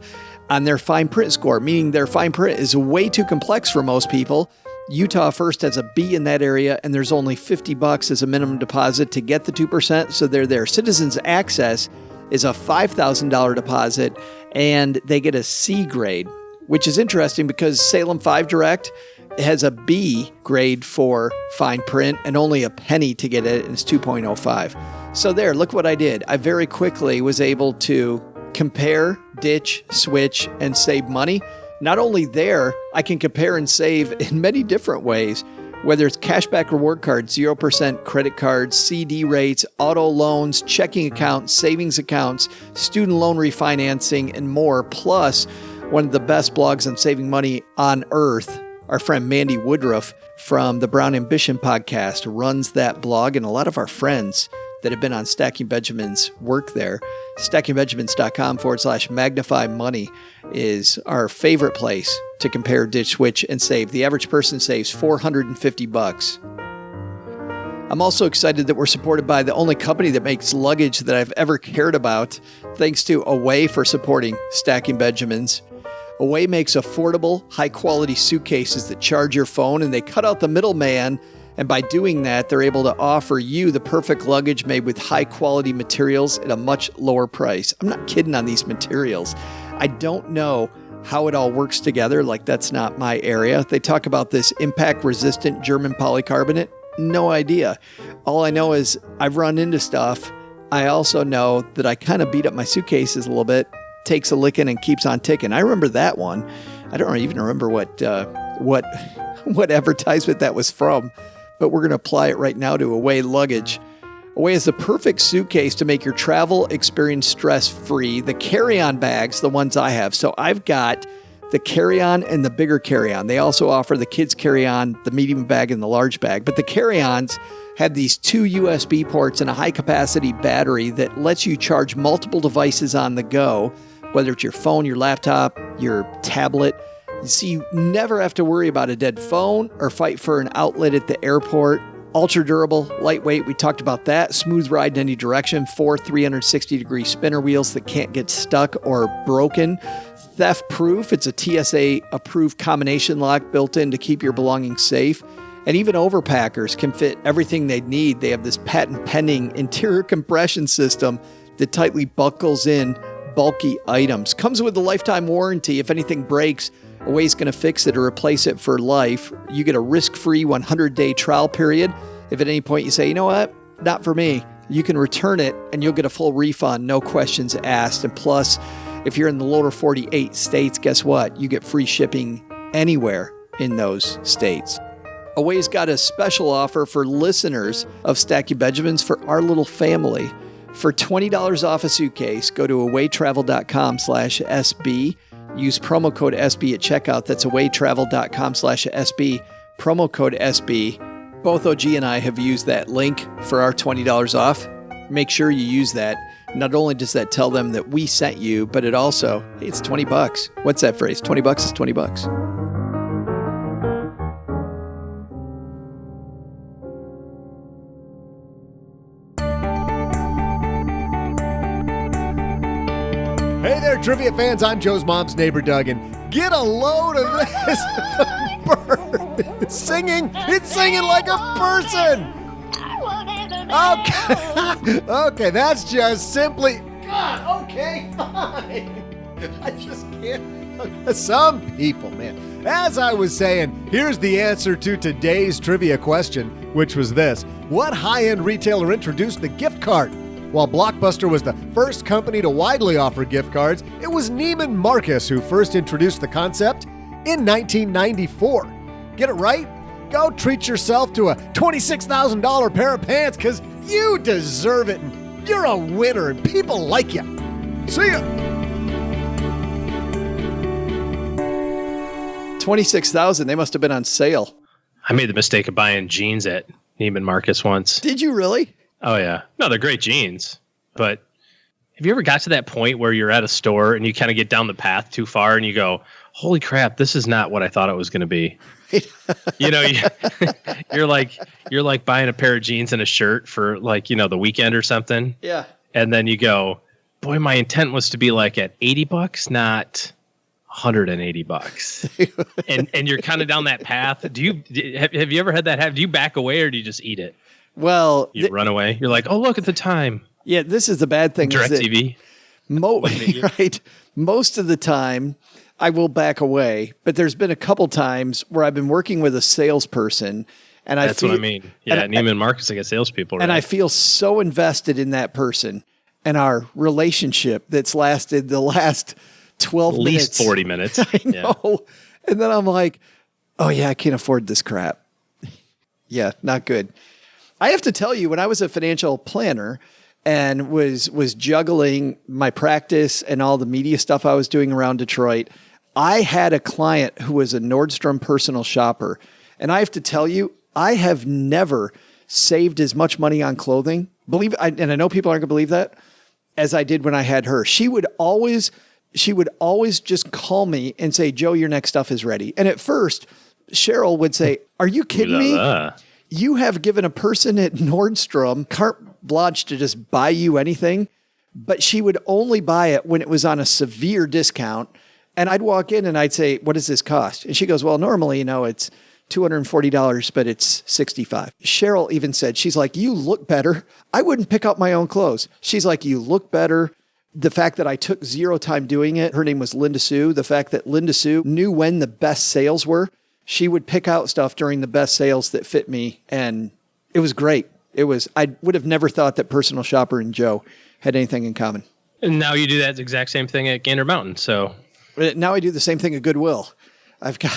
on their fine print score, meaning their fine print is way too complex for most people. Utah First has a B in that area, and there's only $50 as a minimum deposit to get the 2%, so they're there. Citizens Access is a $5,000 deposit, and they get a C grade, which is interesting because Salem 5 Direct has a B grade for fine print and only a penny to get it, and it's 2.05. So there, look what I did. I very quickly was able to compare, ditch, switch, and save money. Not only there, I can compare and save in many different ways, whether it's cashback reward cards, 0% credit cards, CD rates, auto loans, checking accounts, savings accounts, student loan refinancing, and more. Plus, one of the best blogs on saving money on earth, our friend Mandy Woodruff from the Brown Ambition podcast runs that blog, and a lot of our friends that have been on Stacking Benjamins work there. stackingbenjamins.com/magnify money is our favorite place to compare, ditch, switch, and save. The average person saves $450. I'm also excited that we're supported by the only company that makes luggage that I've ever cared about. Thanks to Away for supporting Stacking Benjamins. Away makes affordable, high-quality suitcases that charge your phone, and they cut out the middleman. And by doing that, they're able to offer you the perfect luggage made with high-quality materials at a much lower price. I'm not kidding on these materials. I don't know how it all works together. Like, that's not my area. They talk about this impact-resistant German polycarbonate. No idea. All I know is I've run into stuff. I also know that I kind of beat up my suitcases a little bit, takes a licking and keeps on ticking. I remember that one. I don't even remember what advertisement that was from. But we're going to apply it right now to Away luggage. Away is the perfect suitcase to make your travel experience stress-free. The carry-on bags, the ones I have. So I've got the carry-on and the bigger carry-on. They also offer the kids carry-on, the medium bag, and the large bag. But the carry-ons have these 2 USB ports and a high-capacity battery that lets you charge multiple devices on the go, whether it's your phone, your laptop, your tablet. So you never have to worry about a dead phone or fight for an outlet at the airport. Ultra durable, lightweight, we talked about that. Smooth ride in any direction. 4 360-degree spinner wheels that can't get stuck or broken. Theft proof. It's a TSA approved combination lock built in to keep your belongings safe. And even overpackers can fit everything they need. They have this patent pending interior compression system that tightly buckles in bulky items. Comes with a lifetime warranty. If anything breaks, Away's going to fix it or replace it for life. You get a risk-free 100-day trial period. If at any point you say, you know what, not for me, you can return it and you'll get a full refund, no questions asked. And plus, if you're in the lower 48 states, guess what? You get free shipping anywhere in those states. Away's got a special offer for listeners of Stack You Benjamins for our little family. For $20 off a suitcase, go to awaytravel.com/SB. Use promo code SB at checkout. That's awaytravel.com/SB. Promo code SB. Both OG and I have used that link for our $20 off. Make sure you use that. Not only does that tell them that we sent you, but it also, hey, it's $20. What's that phrase? $20 is $20. Hey there, trivia fans. I'm Joe's mom's neighbor, Doug, and get a load of this bird. It's singing. It's singing like a person. Okay. Okay, that's just simply... God, okay, fine. I just can't... Some people, man. As I was saying, here's the answer to today's trivia question, which was this. What high-end retailer introduced the gift card? While Blockbuster was the first company to widely offer gift cards, it was Neiman Marcus who first introduced the concept in 1994. Get it right? Go treat yourself to a $26,000 pair of pants because you deserve it and you're a winner and people like you. See ya! $26,000. They must have been on sale. I made the mistake of buying jeans at Neiman Marcus once. Did you really? Oh, yeah. No, they're great jeans. But have you ever got to that point where you're at a store and you kind of get down the path too far and you go, holy crap, this is not what I thought it was going to be. You know, you're like buying a pair of jeans and a shirt for like, you know, the weekend or something. Yeah. And then you go, boy, my intent was to be like at $80, not $180. and you're kind of down that path. Have you ever had that happen? Do you back away or do you just eat it? Well, you run away. You're like, oh, look at the time. Yeah, this is the bad thing. DirecTV. Right. Most of the time, I will back away. But there's been a couple times where I've been working with a salesperson, and that's what I mean. Yeah, Neiman Marcus, I got salespeople. Right? And I feel so invested in that person and our relationship that's lasted the last 12 minutes. At least 40 minutes. I know. Yeah. And then I'm like, oh, yeah, I can't afford this crap. Yeah, not good. I have to tell you, when I was a financial planner and was juggling my practice and all the media stuff I was doing around Detroit, I had a client who was a Nordstrom personal shopper. And I have to tell you, I have never saved as much money on clothing, and I know people aren't going to believe that, as I did when I had her. She would always just call me and say, Joe, your next stuff is ready. And at first, Cheryl would say, are you kidding me? You have given a person at Nordstrom carte blanche to just buy you anything, but she would only buy it when it was on a severe discount. And I'd walk in and I'd say, what does this cost? And she goes, well, normally, it's $240, but it's $65. Cheryl even said, she's like, you look better. I wouldn't pick up my own clothes. She's like, you look better. The fact that I took zero time doing it, her name was Linda Sue. The fact that Linda Sue knew when the best sales were. She would pick out stuff during the best sales that fit me, and it was great. I would have never thought that Personal Shopper and Joe had anything in common. And now you do that exact same thing at Gander Mountain. So now I do the same thing at Goodwill. I've got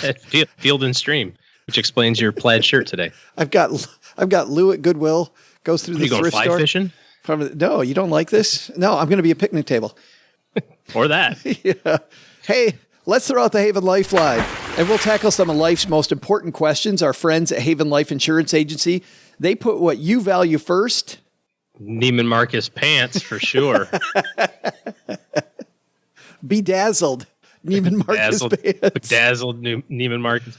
Field and Stream, which explains your plaid shirt today. I've got Lou at Goodwill, goes through the thrift store. Are you going fly fishing? No, you don't like this? No, I'm going to be a picnic table. Or that. Yeah. Hey, let's throw out the Haven Lifeline, and we'll tackle some of life's most important questions. Our friends at Haven Life Insurance Agency, they put what you value first. Neiman Marcus pants, for sure. Bedazzled Neiman Marcus pants. Bedazzled Neiman Marcus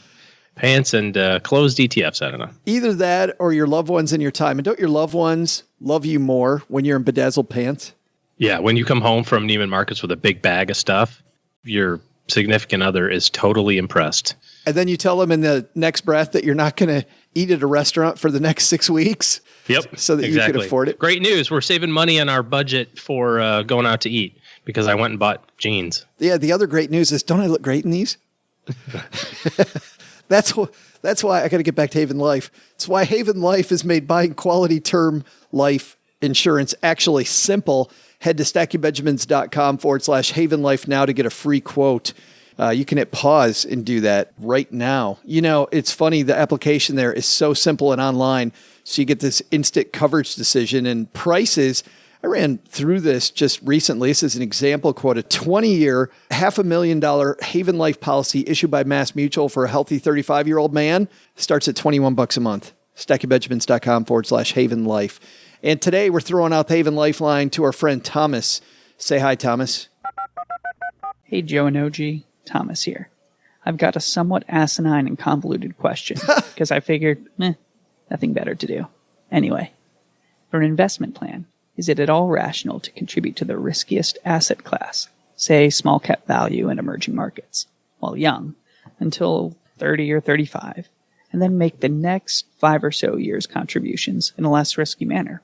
pants and closed ETFs. I don't know. Either that or your loved ones and your time. And don't your loved ones love you more when you're in bedazzled pants? Yeah, when you come home from Neiman Marcus with a big bag of stuff, your significant other is totally impressed. And then you tell them in the next breath that you're not going to eat at a restaurant for the next 6 weeks. Yep. So that exactly. you can afford it. Great news. We're saving money on our budget for going out to eat because I went and bought jeans. Yeah. The other great news is, don't I look great in these? That's why I got to get back to Haven Life. It's why Haven Life has made buying quality term life insurance actually simple. Head to stackingbenjamins.com/Haven Life now to get a free quote. You can hit pause and do that right now. You know, it's funny. The application there is so simple and online. So you get this instant coverage decision and prices. I ran through this just recently. This is an example quote. A 20-year, $500,000 Haven Life policy issued by Mass Mutual for a healthy 35-year-old man starts at $21 a month. stackingbenjamins.com/Haven Life. And today we're throwing out the Haven Lifeline to our friend Thomas. Say hi, Thomas. Hey, Joe and OG. Thomas here. I've got a somewhat asinine and convoluted question because I figured, nothing better to do. Anyway, for an investment plan, is it at all rational to contribute to the riskiest asset class, say small cap value in emerging markets, while young, until 30 or 35, and then make the next 5 or so years contributions in a less risky manner?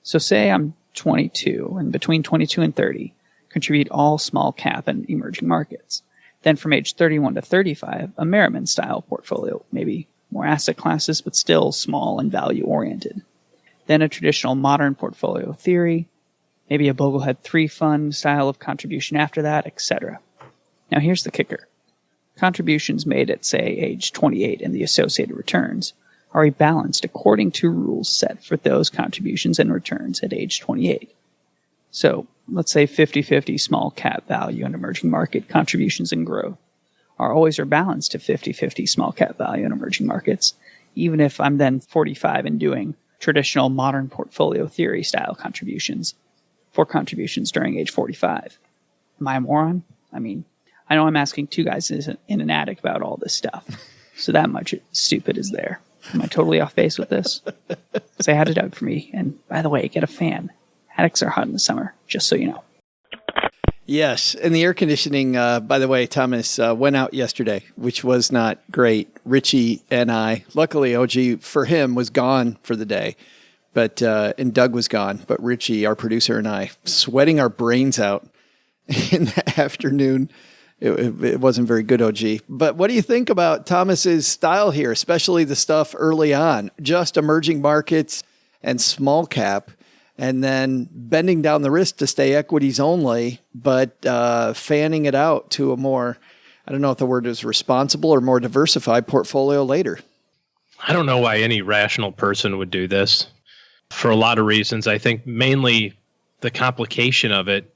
So say I'm 22, and between 22 and 30, contribute all small cap and emerging markets. Then from age 31 to 35, a Merriman-style portfolio, maybe more asset classes, but still small and value-oriented. Then a traditional modern portfolio theory, maybe a Boglehead 3 fund style of contribution after that, etc. Now here's the kicker. Contributions made at, say, age 28 and the associated returns are balanced according to rules set for those contributions and returns at age 28. So let's say 50-50 small cap value and emerging market contributions and growth are always balanced to 50-50 small cap value and emerging markets, even if I'm then 45 and doing traditional modern portfolio theory style contributions for contributions during age 45. Am I a moron? I mean, I know I'm asking two guys in an attic about all this stuff, so that much stupid is there. Am I totally off base with this? Say hi to Doug for me, and by the way, get a fan. Attics are hot in the summer, just so you know. Yes, and the air conditioning, by the way, Thomas, went out yesterday, which was not great. Richie and I, luckily OG for him was gone for the day, but and Doug was gone. But Richie, our producer, and I, sweating our brains out in the afternoon. It wasn't very good, OG. But what do you think about Thomas's style here, especially the stuff early on? Just emerging markets and small cap, and then bending down the risk to stay equities only, but fanning it out to a more, I don't know if the word is responsible or more diversified portfolio later. I don't know why any rational person would do this for a lot of reasons. I think mainly the complication of it.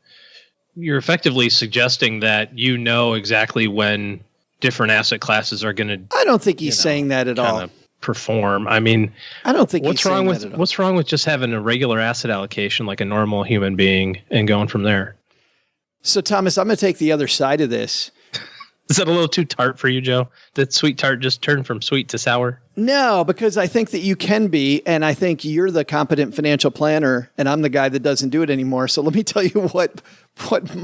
You're effectively suggesting that you know exactly when different asset classes are going to. I don't think he's saying that at all. Perform. I mean, I don't think what's wrong with just having a regular asset allocation like a normal human being and going from there? So, Thomas, I'm going to take the other side of this. Is that a little too tart for you, Joe? That sweet tart just turned from sweet to sour? No, because I think that you can be, and I think you're the competent financial planner, and I'm the guy that doesn't do it anymore. So let me tell you what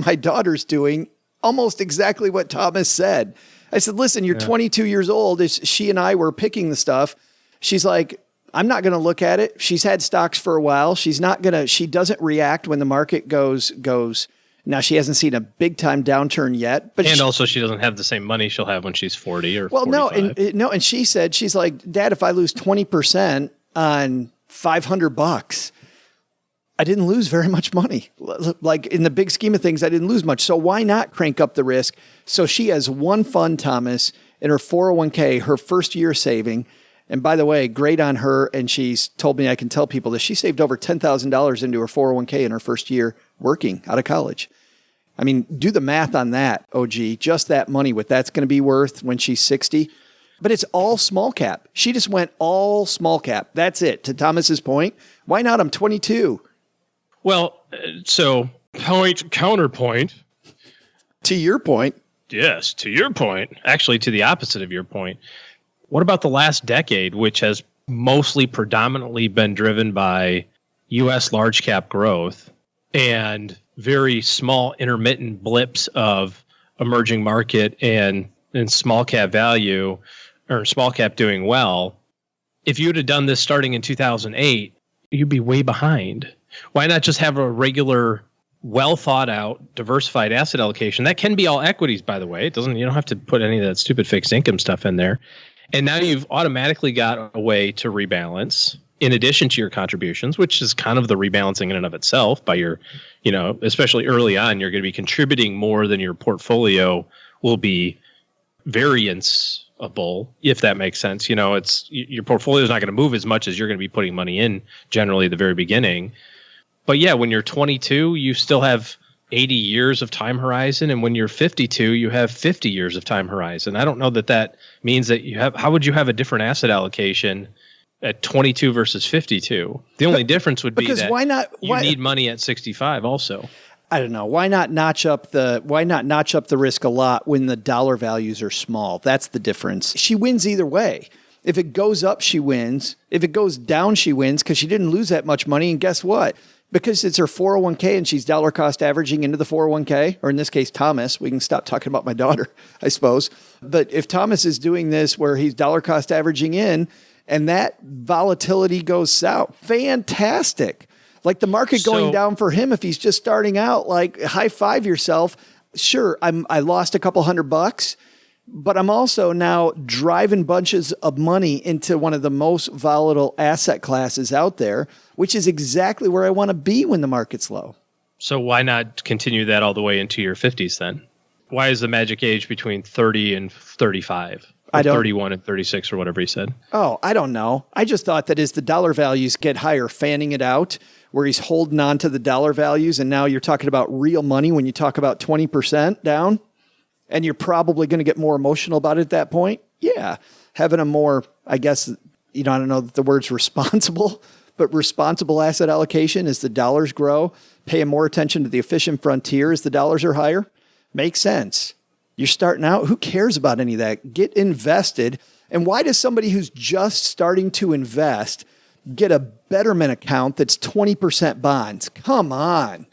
my daughter's doing, almost exactly what Thomas said. I said, listen, you're 22 years old. She and I were picking the stuff. She's like, I'm not going to look at it. She's had stocks for a while. She doesn't react when the market goes. Now, she hasn't seen a big time downturn yet, but also she doesn't have the same money she'll have when she's 40 or 45. And she said, she's like, Dad, if I lose 20% on $500, I didn't lose very much money. Like in the big scheme of things, I didn't lose much. So why not crank up the risk? So she has one fund, Thomas, in her 401k, her first year saving. And by the way, great on her. And she's told me I can tell people that she saved over $10,000 into her 401k in her first year working out of college. I mean, do the math on that, OG. Just that money, what that's going to be worth when she's 60. But it's all small cap. She just went all small cap. That's it. To Thomas's point, why not? I'm 22. Well, so counterpoint. To your point. Yes, to your point. Actually, to the opposite of your point. What about the last decade, which has mostly predominantly been driven by U.S. large cap growth and very small intermittent blips of emerging market and small cap value or small cap doing well? If you would have done this starting in 2008, you'd be way behind. Why not just have a regular, well thought out, diversified asset allocation? That can be all equities, by the way. You don't have to put any of that stupid fixed income stuff in there. And now you've automatically got a way to rebalance in addition to your contributions, which is kind of the rebalancing in and of itself by your, especially early on, you're going to be contributing more than your portfolio will be varianceable, if that makes sense. It's your portfolio is not going to move as much as you're going to be putting money in generally at the very beginning. But yeah, when you're 22, you still have 80 years of time horizon. And when you're 52, you have 50 years of time horizon. I don't know that means that how would you have a different asset allocation at 22 versus 52? The only difference would be that you need money at 65 also. I don't know. Why not notch up the risk a lot when the dollar values are small? That's the difference. She wins either way. If it goes up, she wins. If it goes down, she wins because she didn't lose that much money. And guess what? Because it's her 401k and she's dollar cost averaging into the 401k, or in this case, Thomas. We can stop talking about my daughter, I suppose. But if Thomas is doing this where he's dollar cost averaging in and that volatility goes south, fantastic. Like the market going down for him, if he's just starting out, like high five yourself. Sure, I lost a couple $100, but I'm also now driving bunches of money into one of the most volatile asset classes out there, which is exactly where I want to be when the market's low. So why not continue that all the way into your 50s then? Why is the magic age between 30 and 35? Or 31 and 36 or whatever he said? Oh, I don't know. I just thought that as the dollar values get higher, fanning it out, where he's holding on to the dollar values, and now you're talking about real money when you talk about 20% down, and you're probably going to get more emotional about it at that point. Yeah, having a more, I guess, I don't know that the word's responsible, but responsible asset allocation as the dollars grow, paying more attention to the efficient frontier as the dollars are higher, makes sense. You're starting out. Who cares about any of that? Get invested. And why does somebody who's just starting to invest get a Betterment account that's 20% bonds? Come on.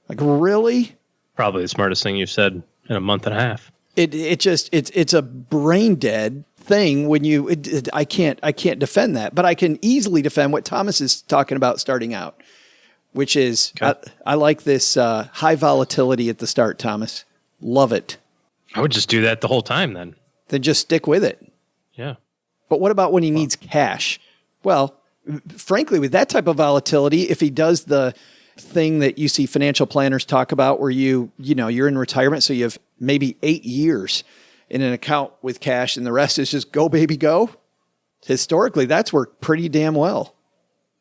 Like, really? Probably the smartest thing you've said in a month and a half. It's a brain dead thing when I can't defend that, but I can easily defend what Thomas is talking about starting out, which is, okay. I like this high volatility at the start, Thomas. Love it. I would just do that the whole time then. Then just stick with it. Yeah. But what about when he needs cash? Well, frankly, with that type of volatility, if he does the thing that you see financial planners talk about where you're in retirement, so you have maybe 8 years in an account with cash and the rest is just go, baby, go. Historically, that's worked pretty damn well.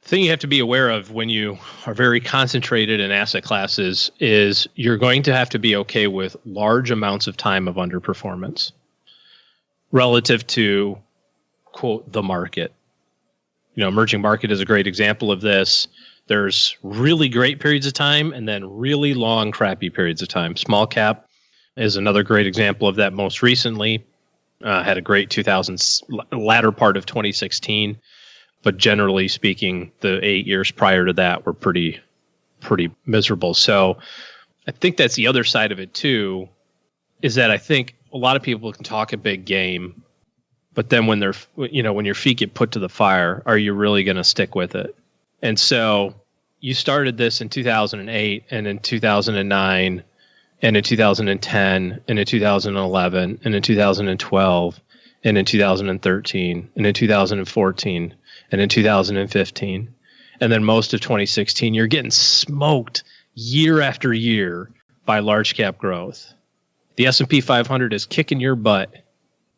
The thing you have to be aware of when you are very concentrated in asset classes is you're going to have to be okay with large amounts of time of underperformance relative to, quote, the market. Emerging market is a great example of this. There's really great periods of time and then really long, crappy periods of time. Small cap is another great example of that most recently. Had a great 2000s, latter part of 2016. But generally speaking, the 8 years prior to that were pretty miserable. So I think that's the other side of it too, is that I think a lot of people can talk a big game, but then when when your feet get put to the fire, are you really going to stick with it? And so you started this in 2008 and in 2009 and in 2010 and in 2011 and in 2012 and in 2013 and in 2014 and in 2015, and then most of 2016, you're getting smoked year after year by large cap growth. The S&P 500 is kicking your butt,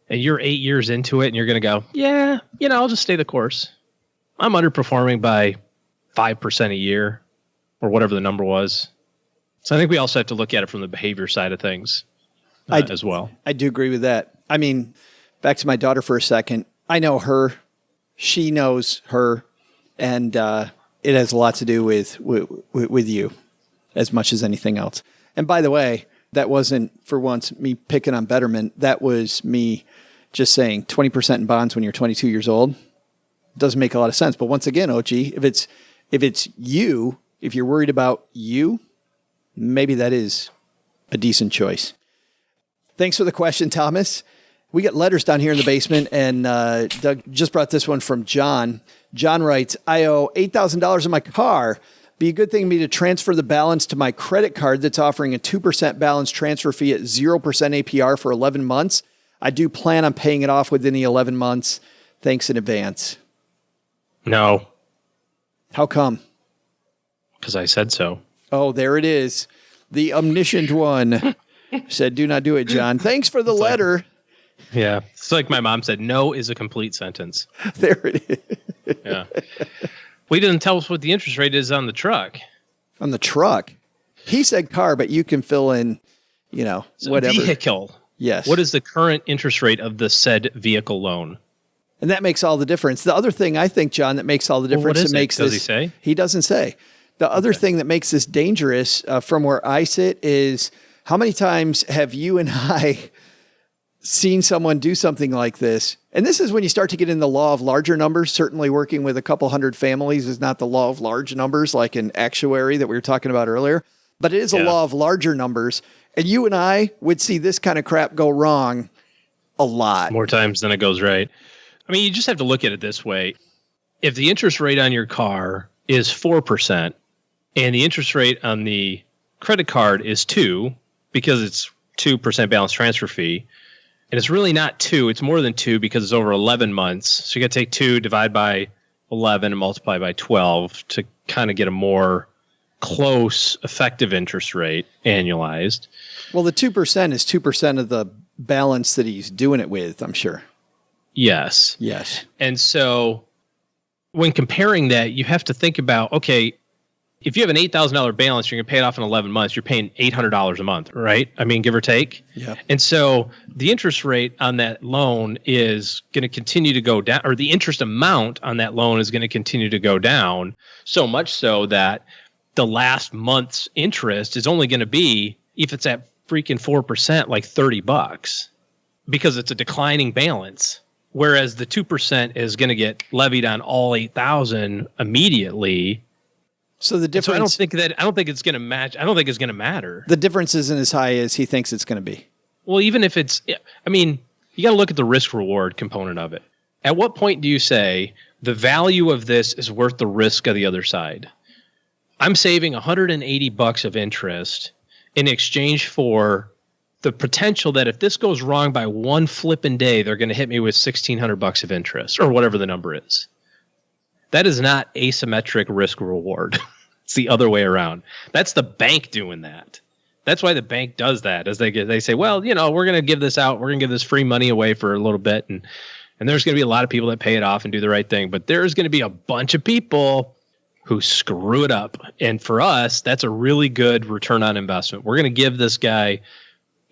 and you're 8 years into it, and you're going to go, yeah, I'll just stay the course. I'm underperforming by 5% a year, or whatever the number was. So I think we also have to look at it from the behavior side of things as well. I do agree with that. I mean, back to my daughter for a second. I know her. She knows her, and it has a lot to do with you as much as anything else. And by the way, that wasn't for once me picking on Betterment. That was me just saying 20% in bonds when you're 22 years old doesn't make a lot of sense. But once again, OG, if it's you, if you're worried about you, maybe that is a decent choice. Thanks for the question, Thomas. We got letters down here in the basement, and Doug just brought this one from John. John writes, I owe $8,000 in my car. Be a good thing to me to transfer the balance to my credit card that's offering a 2% balance transfer fee at 0% APR for 11 months. I do plan on paying it off within the 11 months. Thanks in advance. No. How come? Because I said so. Oh, there it is. The omniscient one said, do not do it, John. Thanks for the letter. Yeah. It's like my mom said, no is a complete sentence. There it is. Yeah. We didn't tell us what the interest rate is on the truck. On the truck? He said car, but you can fill in, whatever. Vehicle. Yes. What is the current interest rate of the said vehicle loan? And that makes all the difference. The other thing I think, John, that makes all the difference. Does he say? He doesn't say. The other thing that makes this dangerous from where I sit is how many times have you and I seen someone do something like this? And this is when you start to get in the law of larger numbers. Certainly working with a couple hundred families is not the law of large numbers like an actuary that we were talking about earlier, but it is a law of larger numbers. And you and I would see this kind of crap go wrong a lot. More times than it goes right. I mean, you just have to look at it this way. If the interest rate on your car is 4% and the interest rate on the credit card is 2 because it's 2% balance transfer fee, and it's really not 2, it's more than 2 because it's over 11 months. So you got to take 2, divide by 11 and multiply by 12 to kind of get a more close effective interest rate annualized. Well, the 2% is 2% of the balance that he's doing it with, I'm sure. Yes. Yes. And so when comparing that, you have to think about, okay, if you have an $8,000 balance, you're going to pay it off in 11 months, you're paying $800 a month, right? I mean, give or take. Yeah. And so the interest rate on that loan is going to continue to go down, or the interest amount on that loan is going to continue to go down, so much so that the last month's interest is only going to be, if it's at freaking 4%, like $30 because it's a declining balance. Whereas the 2% is going to get levied on all 8,000 immediately. So the difference. So I don't think it's going to match. I don't think it's going to matter. The difference isn't as high as he thinks it's going to be. Well, even if it's, I mean, you got to look at the risk reward component of it. At what point do you say the value of this is worth the risk of the other side? I'm saving $180 of interest in exchange for the potential that if this goes wrong by one flipping day, they're going to hit me with $1,600 of interest or whatever the number is. That is not asymmetric risk reward. It's the other way around. That's the bank doing that. That's why the bank does that, as they say, well, we're going to give this out. We're going to give this free money away for a little bit. And there's going to be a lot of people that pay it off and do the right thing. But there's going to be a bunch of people who screw it up. And for us, that's a really good return on investment. We're going to give this guy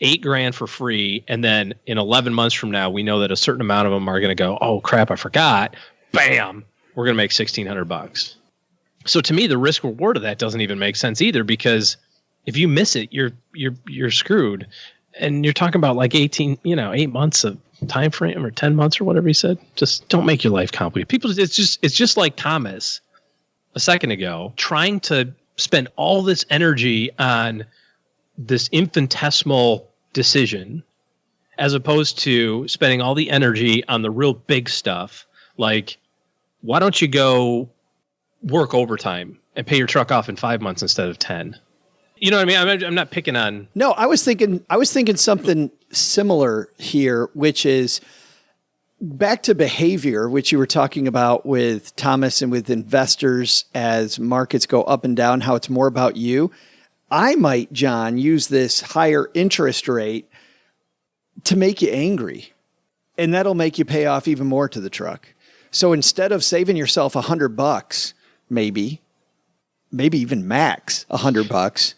$8,000 for free. And then in 11 months from now, we know that a certain amount of them are going to go, oh crap, I forgot. Bam. We're going to make $1,600. So to me, the risk reward of that doesn't even make sense either, because if you miss it, you're screwed. And you're talking about like 8 months of time frame or 10 months or whatever he said. Just don't make your life complicated. People, it's just like Thomas a second ago, trying to spend all this energy on this infinitesimal decision, as opposed to spending all the energy on the real big stuff. Like, why don't you go work overtime and pay your truck off in 5 months instead of 10? You know what I mean? I'm not picking on. No, I was thinking something similar here, which is back to behavior, which you were talking about with Thomas and with investors as markets go up and down, how it's more about you. I might, John, use this higher interest rate to make you angry, and that'll make you pay off even more to the truck. So instead of saving yourself $100, maybe even max $100,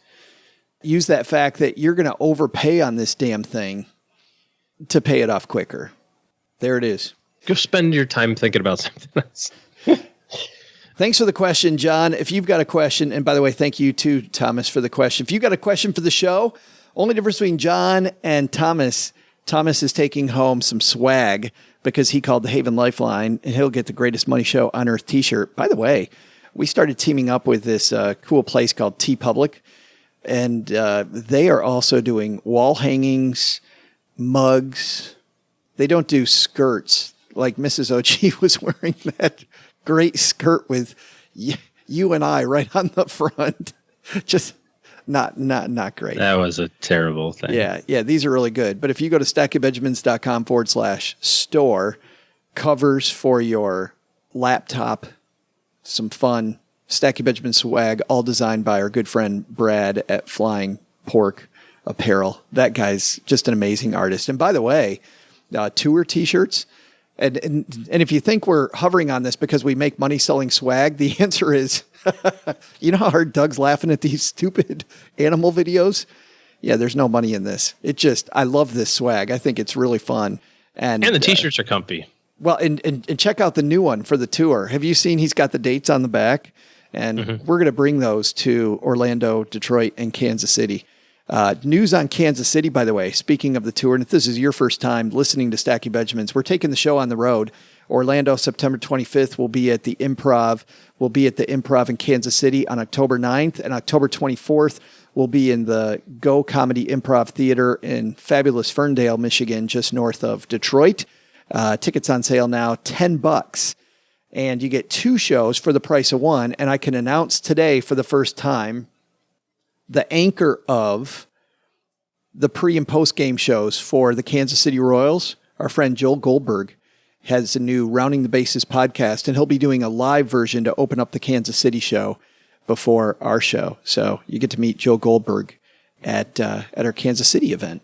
use that fact that you're going to overpay on this damn thing to pay it off quicker. There it is. Go spend your time thinking about something else. Thanks for the question, John. If you've got a question, and by the way, thank you too, Thomas, for the question. If you've got a question for the show, only difference between John and Thomas Thomas is taking home some swag because he called the Haven Lifeline, and he'll get the Greatest Money Show on Earth t-shirt. By the way, we started teaming up with this cool place called T Public, and they are also doing wall hangings, mugs. They don't do skirts like Mrs. OG was wearing that great skirt with you and I right on the front. Just not great. That was a terrible thing. Yeah, these are really good. But if you go to stackingbenjamins.com/store, covers for your laptop, some fun Stacky Benjamin swag, all designed by our good friend Brad at Flying Pork Apparel. That guy's just an amazing artist. And by the way, tour t-shirts. And if you think we're hovering on this because we make money selling swag, the answer is, you know how hard Doug's laughing at these stupid animal videos? Yeah, there's no money in this. I love this swag. I think it's really fun. And the t-shirts are comfy. Well, and check out the new one for the tour. Have you seen he's got the dates on the back? And we're going to bring those to Orlando, Detroit, and Kansas City. News on Kansas City, by the way, speaking of the tour, and if this is your first time listening to Stacky Benjamins, we're taking the show on the road. Orlando, September 25th, will be at the Improv. We'll be at the Improv in Kansas City on October 9th, and October 24th, we'll be in the Go Comedy Improv Theater in fabulous Ferndale, Michigan, just north of Detroit. Tickets on sale now, $10. And you get 2 shows for the price of 1. And I can announce today for the first time, the anchor of the pre and post game shows for the Kansas City Royals, our friend Joel Goldberg, has a new Rounding the Bases podcast, and he'll be doing a live version to open up the Kansas City show before our show. So you get to meet Joe Goldberg at our Kansas City event.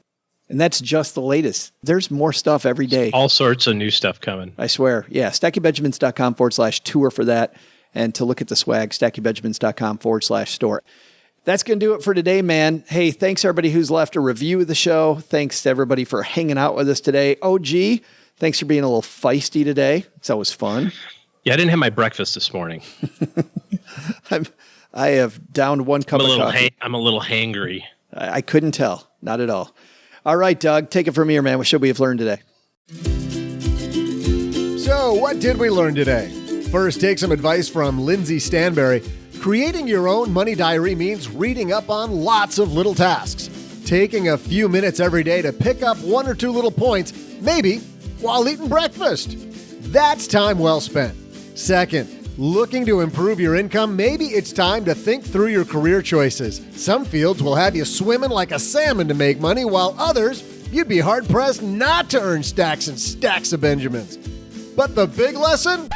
And that's just the latest. There's more stuff every day. All sorts of new stuff coming. I swear. Yeah. StackyBenjamins.com/tour for that. And to look at the swag, StackyBenjamins.com/store. That's going to do it for today, man. Hey, thanks everybody who's left a review of the show. Thanks to everybody for hanging out with us today. OG, thanks for being a little feisty today. It's always fun. Yeah, I didn't have my breakfast this morning. I have downed 1 cup of coffee. I'm a little hangry. I couldn't tell. Not at all. All right, Doug, take it from here, man. What should we have learned today? So, what did we learn today? First, take some advice from Lindsey Stanberry. Creating your own money diary means reading up on lots of little tasks. Taking a few minutes every day to pick up 1 or 2 little points, maybe while eating breakfast. That's time well spent. Second, looking to improve your income, maybe it's time to think through your career choices. Some fields will have you swimming like a salmon to make money, while others, you'd be hard-pressed not to earn stacks and stacks of Benjamins. But the big lesson?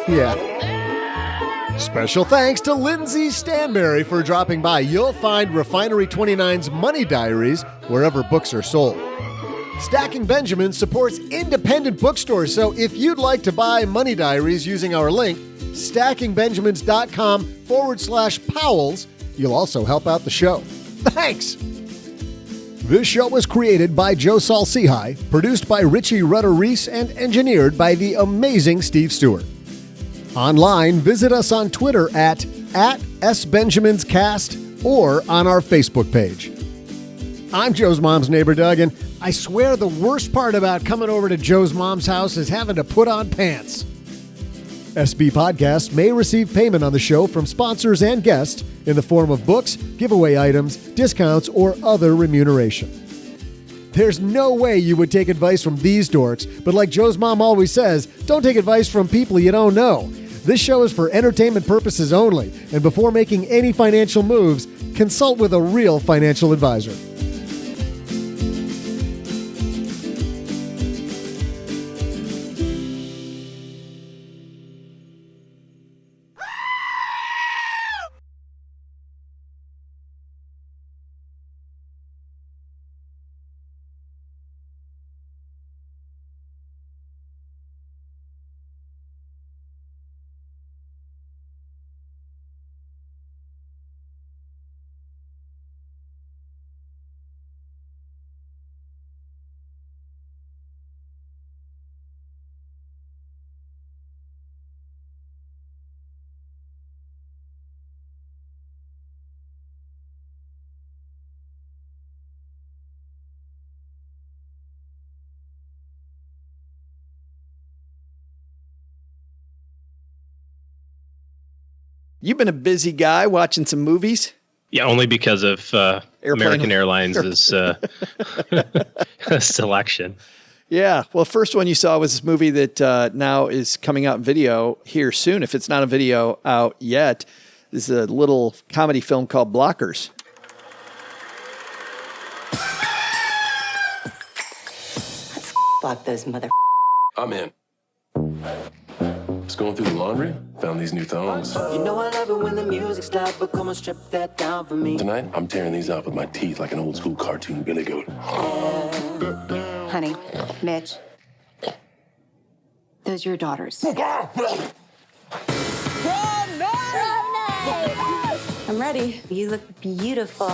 Yeah. Special thanks to Lindsey Stanberry for dropping by. You'll find Refinery 29's Money Diaries wherever books are sold. Stacking Benjamins supports independent bookstores, so if you'd like to buy Money Diaries using our link, stackingbenjamins.com/Powells, you'll also help out the show. Thanks! This show was created by Joe Salsihai, produced by Richie Rutter-Reese, and engineered by the amazing Steve Stewart. Online, visit us on Twitter at @SBenjaminsCast or on our Facebook page. I'm Joe's mom's neighbor, Doug, and I swear the worst part about coming over to Joe's mom's house is having to put on pants. SB Podcasts may receive payment on the show from sponsors and guests in the form of books, giveaway items, discounts, or other remuneration. There's no way you would take advice from these dorks, but like Joe's mom always says, don't take advice from people you don't know. This show is for entertainment purposes only, and before making any financial moves, consult with a real financial advisor. You've been a busy guy watching some movies. Yeah, only because of American Airlines' selection. Yeah. Well, first one you saw was this movie that now is coming out in video here soon. If it's not a video out yet, this is a little comedy film called Blockers. Let's block those mother. I'm in. Just going through the laundry, found these new thongs. You know I love it when the music's loud, but come on, strip that down for me. Tonight, I'm tearing these out with my teeth like an old school cartoon Billy Goat. Honey, Mitch, those are your daughters. I'm ready. You look beautiful.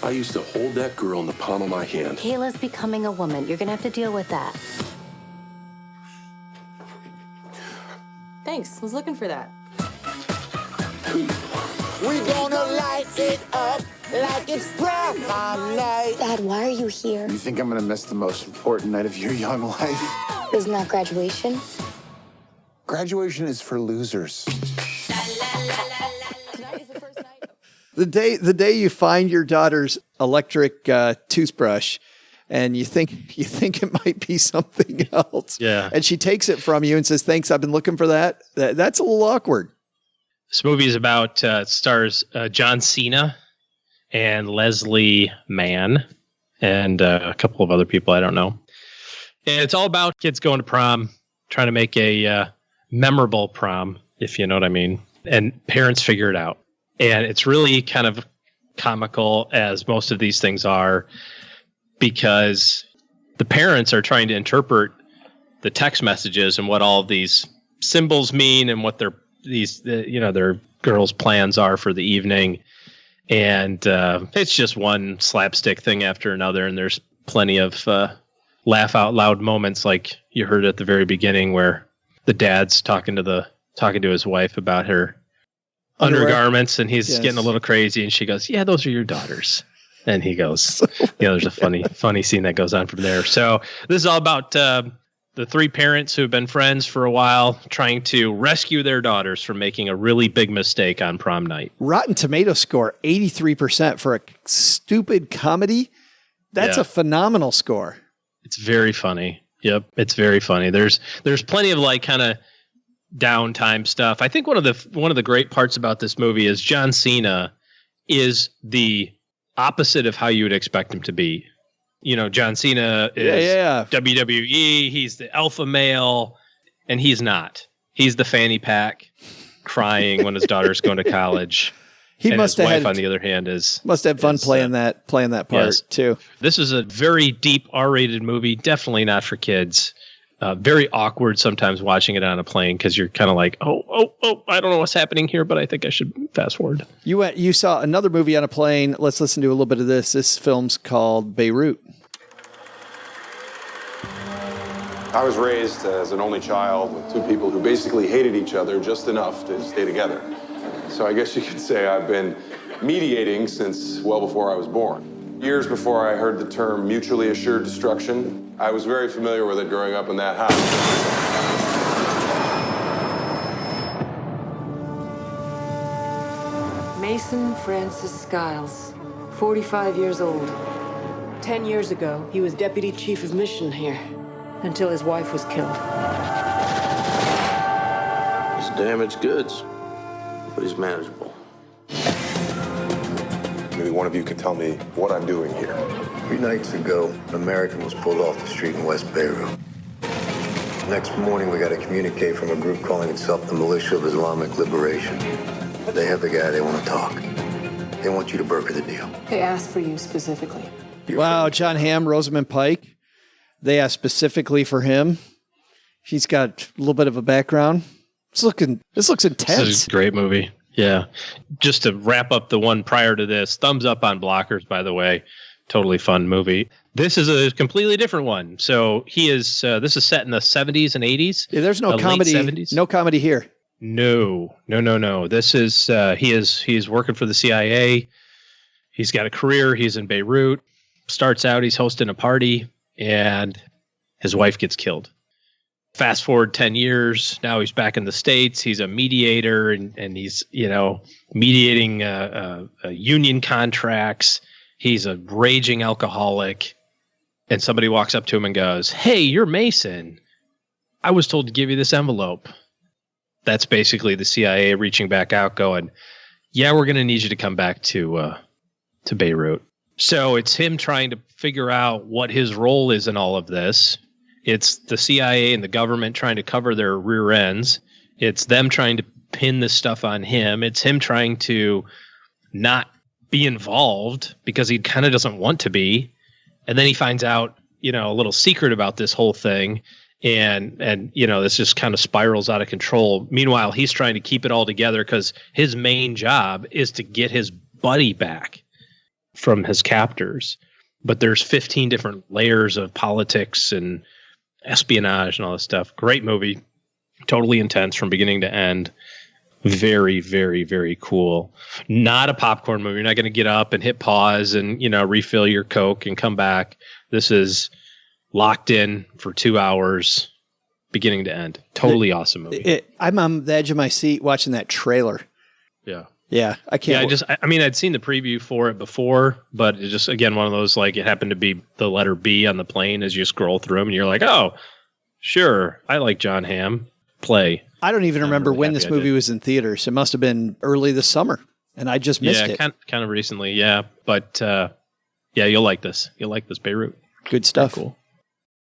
I used to hold that girl in the palm of my hand. Kayla's becoming a woman. You're gonna have to deal with that. Thanks. Was looking for that. We gonna light it up like it's prom night. Dad, why are you here? You think I'm gonna miss the most important night of your young life? Isn't that graduation? Graduation is for losers. The day you find your daughter's electric toothbrush, and you think it might be something else. Yeah. And she takes it from you and says, "Thanks, I've been looking for that." That's a little awkward. This movie is about stars John Cena and Leslie Mann and a couple of other people I don't know. And it's all about kids going to prom, trying to make a memorable prom, if you know what I mean. And parents figure it out. And it's really kind of comical, as most of these things are, because the parents are trying to interpret the text messages and what all of these symbols mean and what their girls' plans are for the evening. And it's just one slapstick thing after another. And there's plenty of laugh out loud moments, like you heard at the very beginning, where the dad's talking to his wife about her undergarments, and he's getting a little crazy, and she goes, "Yeah, those are your daughters." And he goes, there's a funny scene that goes on from there. So this is all about the three parents who have been friends for a while, trying to rescue their daughters from making a really big mistake on prom night. Rotten Tomato score, 83% for a stupid comedy. That's a phenomenal score. It's very funny. Yep, it's very funny. There's plenty of like kind of downtime stuff. I think one of the great parts about this movie is John Cena is the opposite of how you would expect him to be. You know, John Cena is WWE. He's the alpha male, and he's not. He's the fanny pack, crying when his daughter's going to college. His wife, on the other hand, must have fun playing that part too. This is a very deep R-rated movie. Definitely not for kids. Very awkward sometimes watching it on a plane, because you're kind of like, oh, I don't know what's happening here, but I think I should fast forward. You saw another movie on a plane. Let's listen to a little bit of this. This film's called Beirut. I was raised as an only child with two people who basically hated each other just enough to stay together. So I guess you could say I've been mediating since well before I was born. Years before I heard the term mutually assured destruction, I was very familiar with it growing up in that house. Mason Francis Skiles, 45 years old. 10 years ago, he was deputy chief of mission here, until his wife was killed. He's damaged goods, but he's manageable. Maybe one of you can tell me what I'm doing here. 3 nights ago, an American was pulled off the street in West Beirut. Next morning, we got a communique from a group calling itself the Militia of Islamic Liberation. They have the guy they want to talk. They want you to broker the deal. They asked for you specifically. Wow, John Hamm, Rosamund Pike. They asked specifically for him. He's got a little bit of a background. This looks intense. This is a great movie. Yeah. Just to wrap up the one prior to this, thumbs up on Blockers, by the way. Totally fun movie. This is a completely different one. So this is set in the 70s and 80s. Yeah, there's no comedy. 70s. No comedy here. No. This is he's working for the CIA. He's got a career. He's in Beirut. Starts out, he's hosting a party, and his wife gets killed. Fast forward 10 years. Now he's back in the States. He's a mediator and he's, mediating union contracts. He's a raging alcoholic. And somebody walks up to him and goes, "Hey, you're Mason. I was told to give you this envelope." That's basically the CIA reaching back out going, "Yeah, we're going to need you to come back to Beirut." So it's him trying to figure out what his role is in all of this. It's the CIA and the government trying to cover their rear ends. It's them trying to pin this stuff on him. It's him trying to not be involved because he kind of doesn't want to be. And then he finds out, a little secret about this whole thing. And this just kind of spirals out of control. Meanwhile, he's trying to keep it all together because his main job is to get his buddy back from his captors. But there's 15 different layers of politics and espionage and all this stuff. Great movie. Totally intense from beginning to end. Very, very, very cool. Not a popcorn movie. You're not going to get up and hit pause and, refill your Coke and come back. This is locked in for 2 hours, beginning to end. Totally awesome movie. I'm on the edge of my seat watching that trailer. Yeah. Yeah, I can't. Yeah, I'd seen the preview for it before, but it's just, again, one of those, it happened to be the letter B on the plane as you scroll through them, and you're like, oh, sure, I like John Hamm. Play. I don't even remember when this movie was in theaters. It must have been early this summer, and I just missed it. Kind of recently, yeah. But, you'll like this. You'll like this, Beirut. Good stuff. Cool.